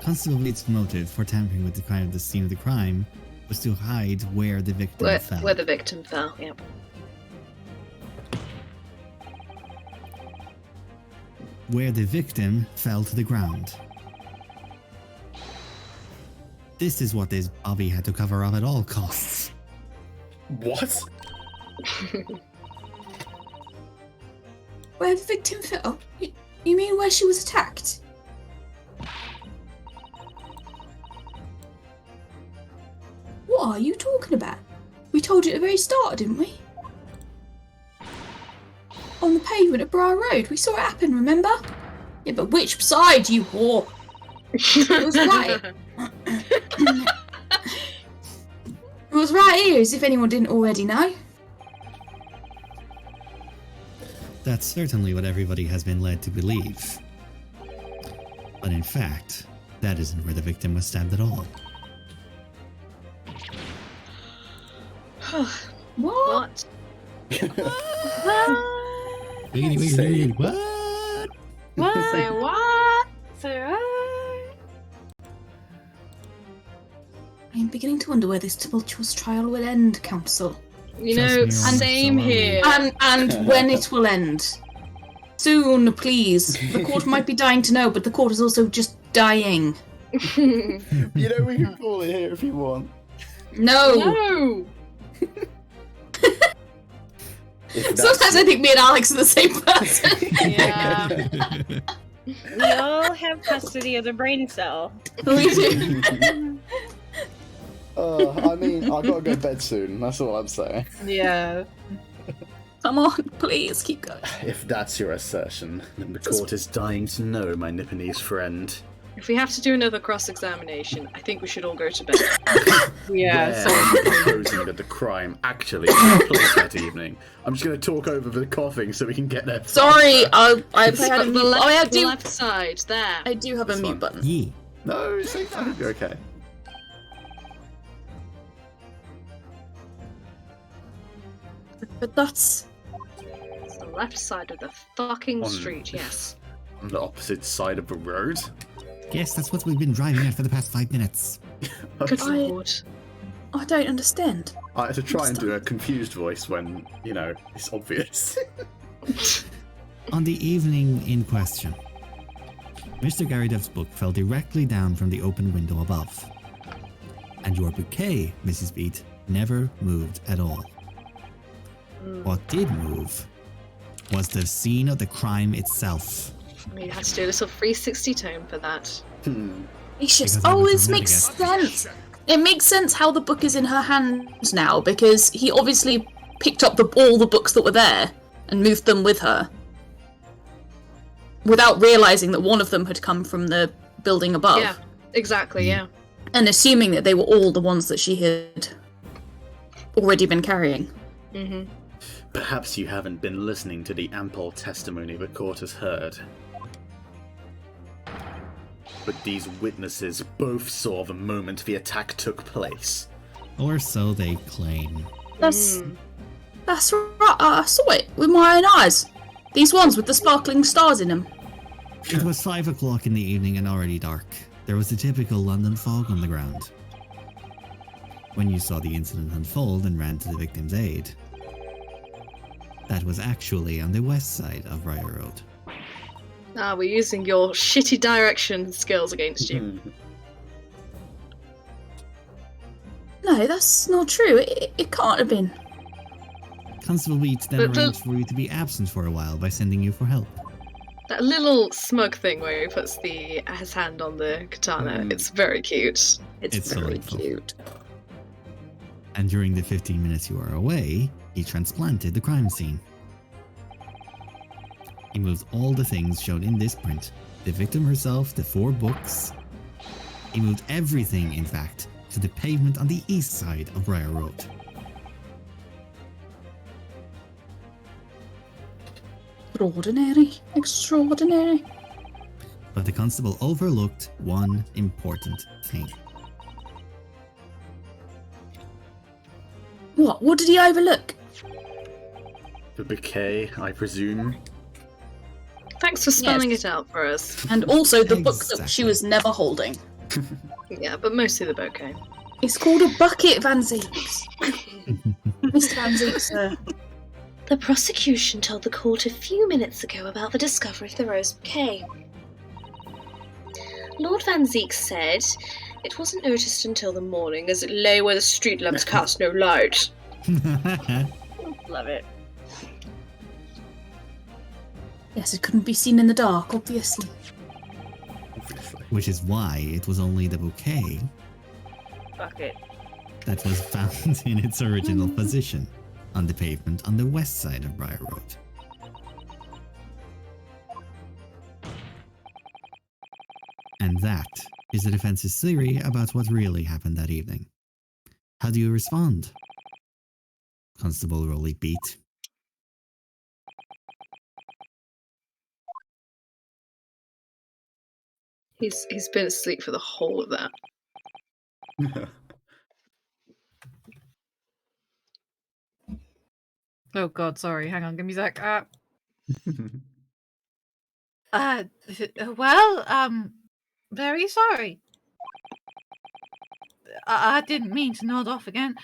Constable Beat's motive for tampering with the scene of the crime was to hide where the victim fell.
Where the victim fell, yep.
Where the victim fell to the ground. This is what this Bobby had to cover up at all costs.
What?
Where the victim fell? You mean where she was attacked? What are you talking about? We told you at the very start, didn't we? On the pavement at Briar Road, we saw it happen, remember? Yeah, but which side, you whore? It was right. It was right here, as if anyone didn't already know.
That's certainly what everybody has been led to believe. But in fact, that isn't where the victim was stabbed at all.
What?
Wait, what?
What? Say what?
Say what?
I am beginning to wonder where this tumultuous trial will end, Council.
You
Trust
know,
me,
same
so are we.
here.
And when it will end. Soon, please. The court might be dying to know, but the court is also just dying.
You know we can call it here if you want.
No!
No!
Sometimes I think me and Alex are the same person.
Yeah.
We all have custody of the brain cell.
We do.
I mean, I gotta go to bed soon. That's all I'm saying.
Yeah.
Come on, please, keep going.
If that's your assertion, then the court is dying to know, my Nipponese friend.
If we have to do another cross-examination, I think we should all go to bed.
Yeah,
Where
so
are you proposing that the crime actually took place that evening? I'm just going to talk over the coughing so we can get there.
Sorry, I
It's
had a
the
mute.
left,
Oh, I
the
do.
left side, there.
I do have a
This
mute
one.
button.
Yeah.
No, it's okay. You're okay.
But that's.
It's the left side of the fucking
On-
street, yes.
On the opposite side of the road.
Yes, that's what we've been driving at for the past 5 minutes.
Good
I-
lord.
I don't understand.
I had to try and do a confused voice when, you know, it's obvious.
On the evening in question, Mr. Garydev's book fell directly down from the open window above. And your bouquet, Mrs. Beat, never moved at all. What did move was the scene of the crime itself.
We had to do a little 360 tone for that.
It's just,
Because I
oh,
was
this
the
makes
renegade.
sense. It makes sense how the book is in her hands now, because he obviously picked up all the books that were there and moved them with her, without realizing that one of them had come from the building above.
Yeah, exactly, yeah.
And assuming that they were all the ones that she had already been carrying.
Mm-hmm.
Perhaps you haven't been listening to the ample testimony the court has heard. But these witnesses both saw the moment the attack took place.
Or so they claim.
That's right. I saw it with my own eyes. These ones with the sparkling stars in them.
It was 5 o'clock in the evening and already dark. There was the typical London fog on the ground. When you saw the incident unfold and ran to the victim's aid, that was actually on the west side of Briar Road.
Ah, we're using your shitty direction skills against you.
No, that's not true. It can't have been.
Constable Beat then arranged for you to be absent for a while by sending you for help.
That little smug thing where he puts his hand on the katana, it's very cute.
It's very cute.
And during the 15 minutes you were away, he transplanted the crime scene. He moved all the things shown in this print. The victim herself, the 4 books. He moved everything, in fact, to the pavement on the east side of Briar Road.
Extraordinary.
But the constable overlooked one important thing.
What did he overlook?
The bouquet, I presume.
Thanks for spelling it out for us.
And also the book that she was never holding.
Yeah, but mostly the bouquet.
It's called a bucket, Van Zeeks. Mr. Van Zeeks, sir.
The prosecution told the court a few minutes ago about the discovery of the rose bouquet. Lord Van Zeek said it wasn't noticed until the morning as it lay where the street lamps cast no light.
Love it.
Yes, it couldn't be seen in the dark, obviously.
Which is why it was only the bouquet
Bucket.
that was found in its original position on the pavement on the west side of Briar Road. And that is the defense's theory about what really happened that evening. How do you respond? Constable Rolly Beat.
He's been asleep for the whole of that.
Oh god, sorry. Hang on, give me a sec. Very sorry. I didn't mean to nod off again.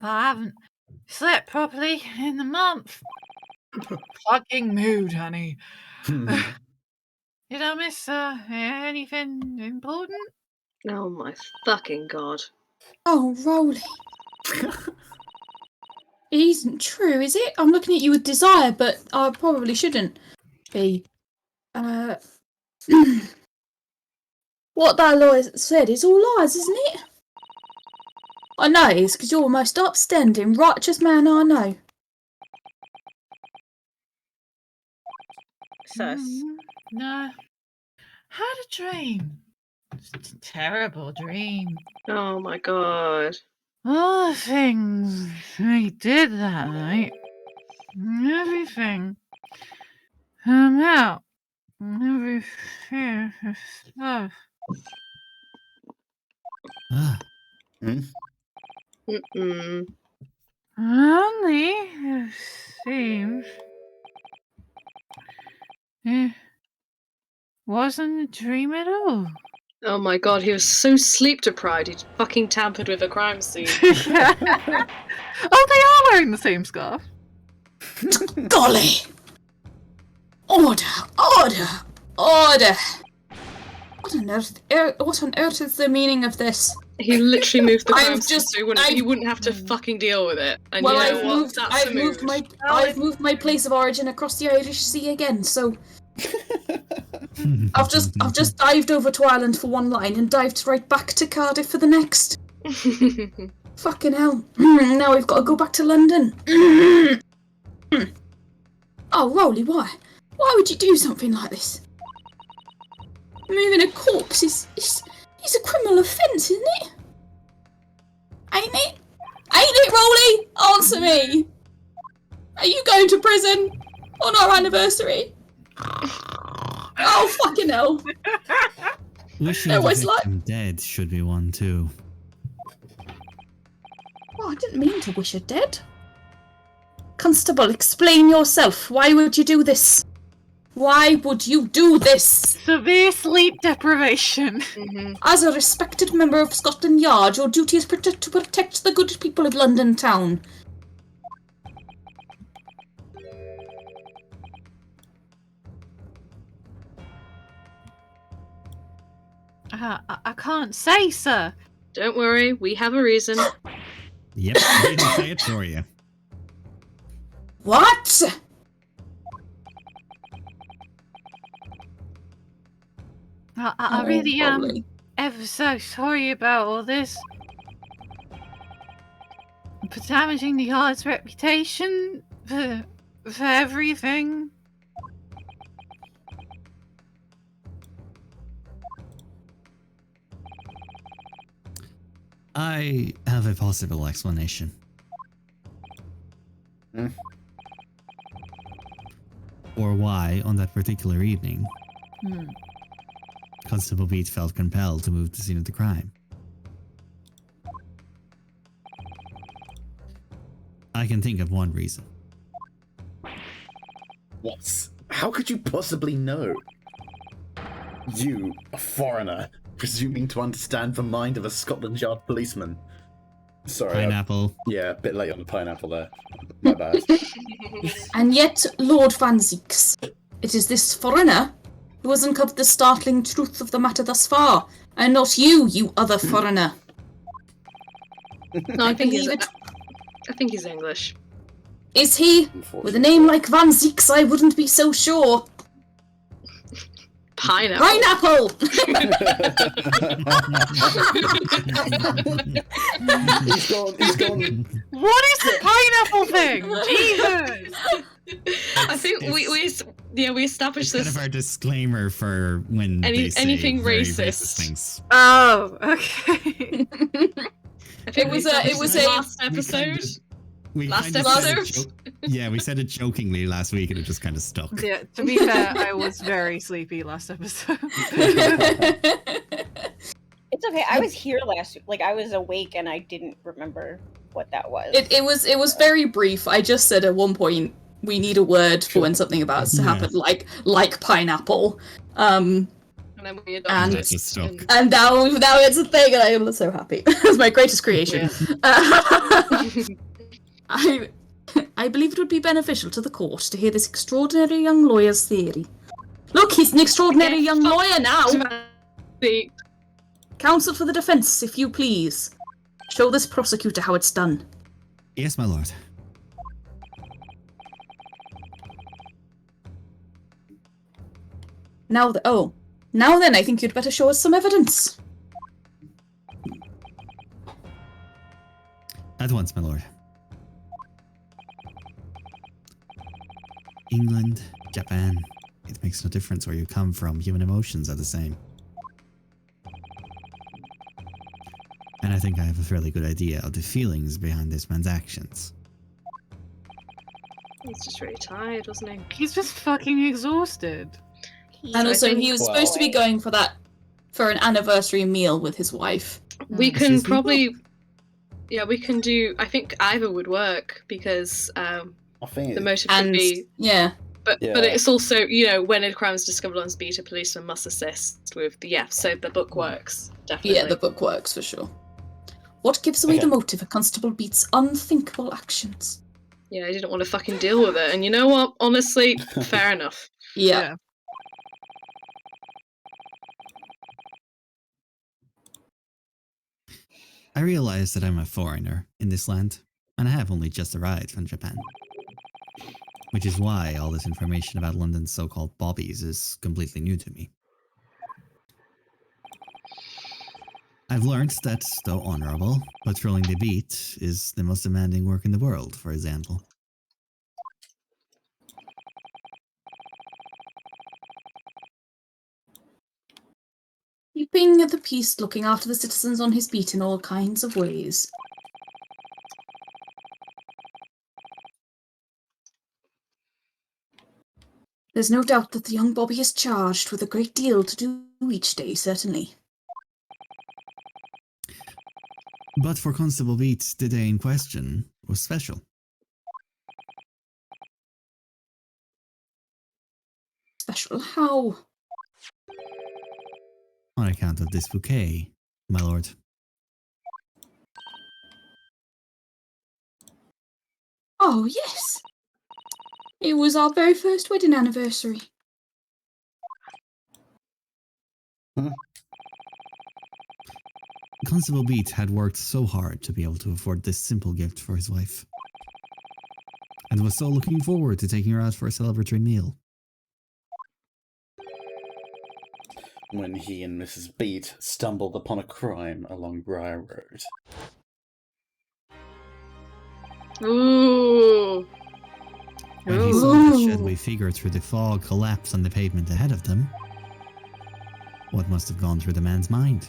I haven't slept properly in a month. Fucking mood, honey. Did I miss anything important?
Oh my fucking god.
Oh, Rolly. It isn't true, is it? I'm looking at you with desire, but I probably shouldn't be. What that lawyer said is all lies, isn't it? I know it is, because you're the most upstanding, righteous man I know.
Sus.
No. Had a dream. It's a terrible dream.
Oh my god.
All the things we did that night, everything come out, every fear of stuff.
Ah.
Mm-mm.
Only it seems it wasn't a dream at all.
Oh my god, he was so sleep deprived he fucking tampered with a crime scene.
Oh, they are wearing the same scarf.
Golly! Order! Order! Order! What on earth is the meaning of this?
He literally moved the crime
I've
scene
just-
so he wouldn't have to fucking deal with it. And
Well,
you know what? That's
I've
the
moved
mood.
I've moved my place of origin across the Irish Sea again, so I've just dived over to Ireland for one line and dived right back to Cardiff for the next. Fucking hell. Now we've got to go back to London. Oh, Rowley, why? Why would you do something like this? Moving a corpse is a criminal offence, isn't it? Ain't it? Ain't it, Rowley? Answer me. Are you going to prison on our anniversary? Oh, fucking hell.
Wishing
It
the
was
victim dead should be one too.
Oh, I didn't mean to wish her dead. Constable, explain yourself. Why would you do this? Why would you do this?
Severe sleep deprivation.
As a respected member of Scotland Yard, your duty is to protect the good people of London town.
I can't say, sir.
Don't worry, we have a reason.
Yep, they can say it for you.
What?
I really am ever so sorry about all this. For damaging the Yard's reputation, for everything.
I have a possible explanation. Or why, on that particular evening, Constable Beat felt compelled to move to the scene of the crime. I can think of one reason.
What? How could you possibly know? You, a foreigner, presuming to understand the mind of a Scotland Yard policeman. Sorry.
Pineapple.
Yeah, a bit late on the pineapple there. My bad.
And yet, Lord Van Zieks, it is this foreigner who has uncovered the startling truth of the matter thus far, and not you, you other foreigner.
No, I think he's English.
Is he? With a name like Van Zieks, I wouldn't be so sure.
Pineapple.
Pineapple!
He's gone.
What is the pineapple thing? Jesus!
I think we established
It's
this.
kind of our disclaimer for when they say
anything
very
racist.
things.
Oh, okay.
I think
it was a
last episode. Last
kind of said it
episode?
yeah, we said it jokingly last week and it just kind of stuck.
Yeah, to be fair, I was very sleepy last episode.
It's okay. I was here last week. Like, I was awake and I didn't remember what that was.
It was very brief. I just said at one point we need a word for when something about to happen, like pineapple. And
then we
And that just stuck.
And now it's a thing, and I am so happy. It's my greatest creation. I believe it would be beneficial to the court to hear this extraordinary young lawyer's theory. Look, he's an extraordinary young lawyer now. Counsel for the defence, if you please. Show this prosecutor how it's done.
Yes, my lord.
Now then, I think you'd better show us some evidence.
At once, my lord. England, Japan, it makes no difference where you come from, human emotions are the same. And I think I have a fairly good idea of the feelings behind this man's actions.
He's just really tired, wasn't he?
He's just fucking exhausted.
And also, he was supposed to be going for an anniversary meal with his wife.
We can probably, we can do. I think either would work because
I think
the motive could be but it's also when a crime is discovered on speed, a policeman must assist with so the book works definitely.
Yeah, the book works for sure. What gives away the motive? A constable Beat's unthinkable actions.
Yeah, I didn't want to fucking deal with it, and you know what? Honestly, fair enough.
Yeah.
I realize that I'm a foreigner in this land, and I have only just arrived from Japan. Which is why all this information about London's so-called bobbies is completely new to me. I've learned that, though honorable, patrolling the beat is the most demanding work in the world, for example.
Keeping the peace, looking after the citizens on his beat in all kinds of ways. There's no doubt that the young Bobby is charged with a great deal to do each day, certainly.
But for Constable Beat, the day in question was special.
Special how?
On account of this bouquet, my lord.
Oh, yes. It was our very first wedding anniversary.
Constable Beat had worked so hard to be able to afford this simple gift for his wife, and was so looking forward to taking her out for a celebratory meal.
When he and Mrs. Beat stumbled upon a crime along Briar Road.
Ooh.
When he saw the shadowy figure through the fog collapse on the pavement ahead of them, what must have gone through the man's mind?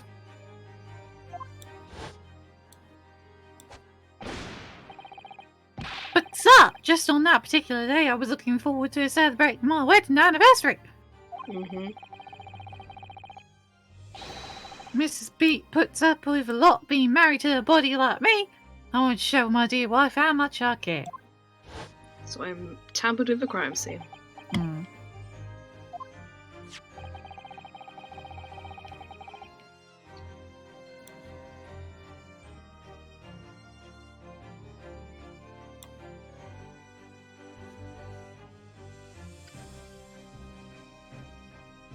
But sir, just on that particular day, I was looking forward to celebrating my wedding anniversary.
Mm-hmm.
Mrs. Beat puts up with a lot being married to a body like me. I want to show my dear wife how much I care.
So I'm tampered with a crime scene.
Hmm.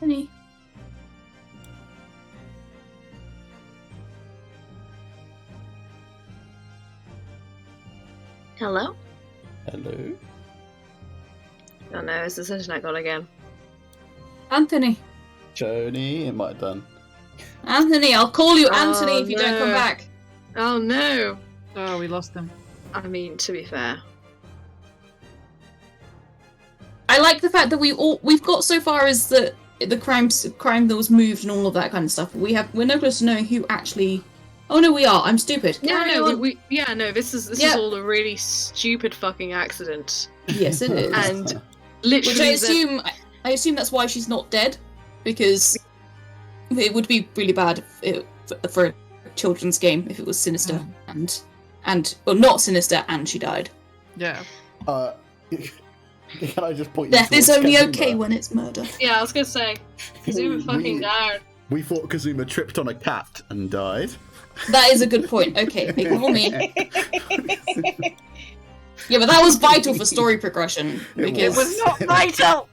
Honey.
Hello?
Hello?
Oh no, is this internet gone again?
Anthony.
Joni, it might have done.
Anthony, I'll call you
Oh,
Anthony if you don't come
no.
back.
Oh no!
Oh, we lost them.
I mean, to be fair.
I like the fact that we've got so far as the crime that was moved and all of that kind of stuff. We're no close to knowing who actually. Oh no, we are. I'm stupid.
Yeah,
Carry
no,
on.
this is
Yeah.
all a really stupid fucking accident.
Yes, it is.
And literally,
Which I assume that's why she's not dead, because it would be really bad for a children's game if it was sinister and well, not sinister and she died.
Yeah.
Can I just point you
Death is
towards
only
Kazuma?
okay when it's murder.
Yeah, I was gonna say, Kazuma fucking down.
We thought Kazuma tripped on a cat and died.
That is a good point. Okay, ignore me. Yeah, but that was vital for story progression.
It was not vital!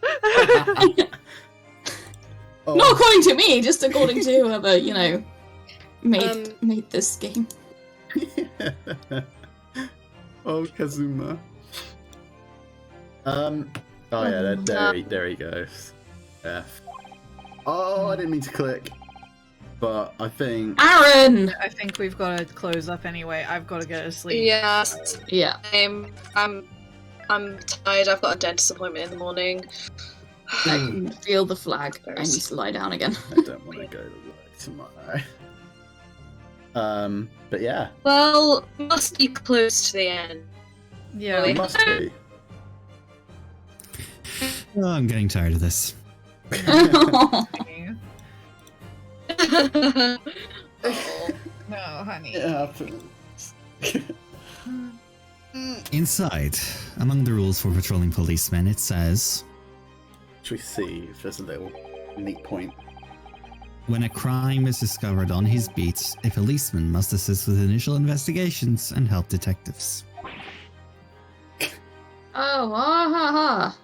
Oh.
Not according to me, just according to whoever, made this game.
Oh, Kazuma. Oh yeah, there he goes. F. Oh, I didn't mean to click. But I think...
Aaron!
I think we've got to close up anyway. I've got to go to sleep.
Yeah.
Yeah.
I'm tired. I've got a dentist appointment in the morning.
I can feel the flag. I need to lie down again.
I don't want to go to work tomorrow. But yeah.
Well, must be close to the end.
Yeah.
It must be.
Oh, I'm getting tired of this.
Oh, no, honey.
It happens.
Inside, among the rules for patrolling policemen, it says,
Should we see if there's a little neat point?
when a crime is discovered on his beat, a policeman must assist with initial investigations and help detectives.
Oh, ha.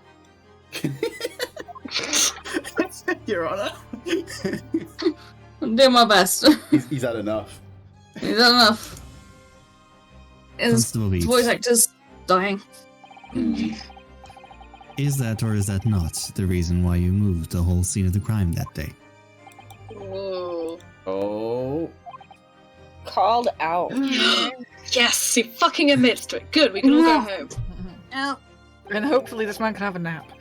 Your Honor.
I'm doing my best.
He's had enough.
Is that enough? His
Constable Beat,
voice actor's dying.
is that or is that not the reason why you moved the whole scene of the crime that day?
Whoa.
Oh.
Called out.
Yes, he fucking admits to it. Good, we can all go home.
Oh. And hopefully this man can have a nap.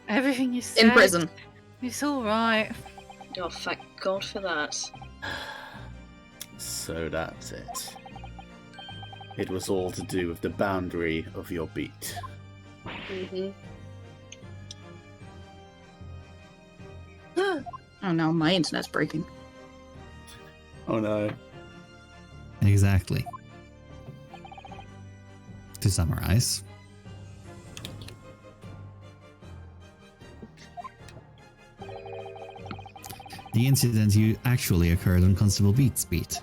Everything you said.
In prison.
It's alright.
Oh, thank God for that.
So that's it. It was all to do with the boundary of your beat.
Mm-hmm.
Oh no, my internet's breaking.
Oh no.
Exactly. To summarize, the incident actually occurred on Constable Beat's beat.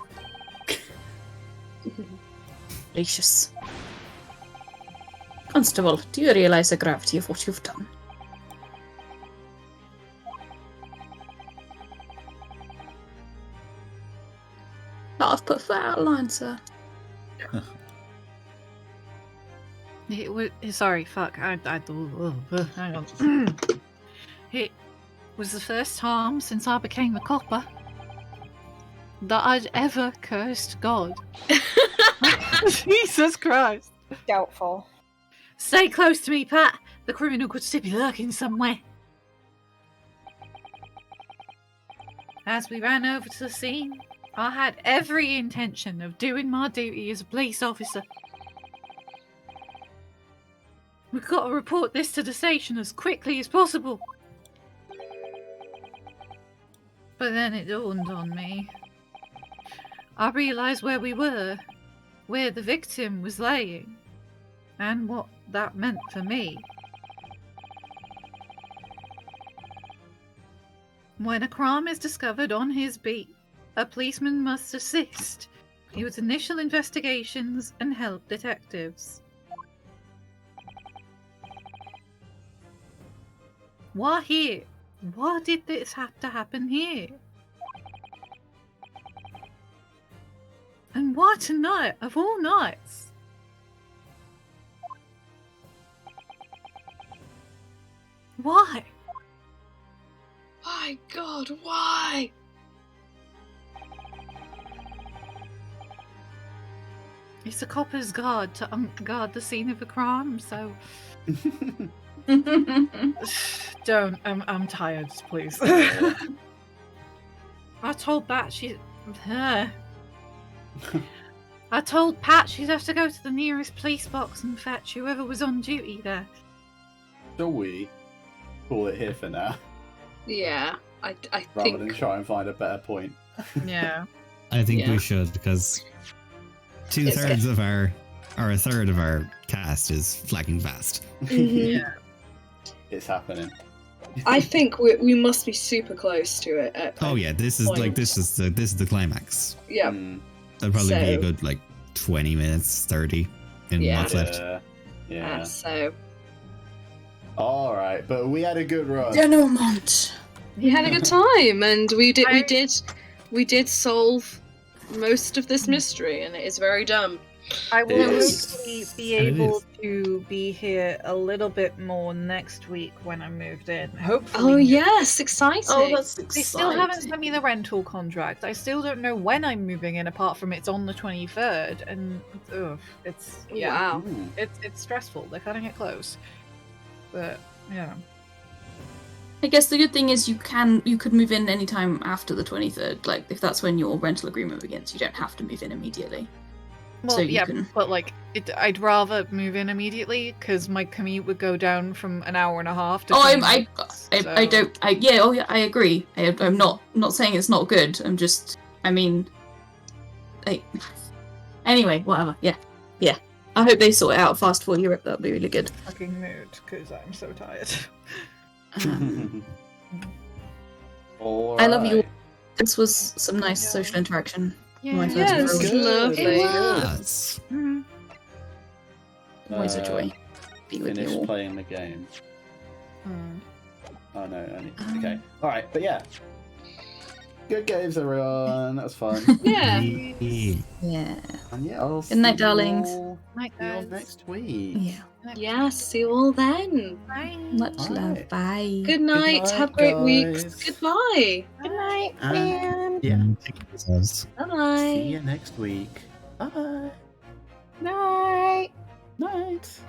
Gracious. Constable, do you realise the gravity of what you've done? I've put foot out of line, sir.
It was, sorry, fuck. Hang on. It was the first time since I became a copper that I'd ever cursed God. Jesus Christ.
Doubtful.
Stay close to me, Pat. The criminal could still be lurking somewhere. As we ran over to the scene, I had every intention of doing my duty as a police officer. We've got to report this to the station as quickly as possible. But then it dawned on me. I realised where we were, where the victim was laying, and what that meant for me. When a crime is discovered on his beat, a policeman must assist with initial investigations and help detectives. Why here? Why did this have to happen here? And why tonight, of all nights? Why?
My God, why?
It's a copper's guard to guard the scene of a crime, so... Don't. I'm tired, please. I told Pat I told Pat she'd have to go to the nearest police box and fetch whoever was on duty there.
Shall we call it here for now?
Yeah, I
Rather
think...
than try and find a better point.
Yeah.
I think
Yeah.
we should, because two-thirds of our, or a third of our cast is flagging fast.
Mhm.
Yeah.
It's happening.
I think we must be super close to it. At
Oh yeah, this is
point.
like this is the climax.
Yeah.
That'll probably be a
So-
good like 20 minutes, 30 in
Yeah.
what's left.
Yeah.
So
All right, but we had a good run.
Denouement.
we had a good time, and we did solve most of this mystery, and it is very dumb.
I will
Yes.
hopefully be
And it
able
is.
to be here a little bit more next week when I moved in. Hopefully.
Oh yes, exciting!
Oh, that's exciting.
They still haven't sent me the rental contract. I still don't know when I'm moving in, apart from it's on the 23rd, and it's
Wow.
Ooh.
it's stressful. They're cutting it close, but yeah.
I guess the good thing is you could move in anytime after the 23rd. Like, if that's when your rental agreement begins, you don't have to move in immediately.
Well,
So you
yeah,
can-
but like, I'd rather move in immediately because my commute would go down from an hour and a half to.
Oh,
20
I
minutes,
don't. I agree. I'm not saying it's not good. I'm just. I mean, like. Anyway, whatever. Yeah. I hope they sort it out fast for Europe. That'd be really good.
Fucking mood because I'm so tired.
All
I love you.
right.
This was some nice social interaction. My first
Yeah, it's
roll.
lovely.
Yes.
Always a joy. Be with you
Finish
all.
playing the game.
Hmm.
Oh no, okay. All right, but yeah. Good games, everyone. That was fun.
Yeah.
Yeah.
Yeah.
And yeah, I'll
Good night,
see you
darlings.
all-
Night,
see you all
guys.
next week.
Yeah.
Yeah. See you all then.
Bye.
Much love.
Alright.
Bye.
Good night.
night,
Have great weeks.
guys.
Goodbye.
Good night,
And-
man.
Yeah.
Take care of yourselves.
Bye-bye.
See you next week. Bye.
Night.
Night.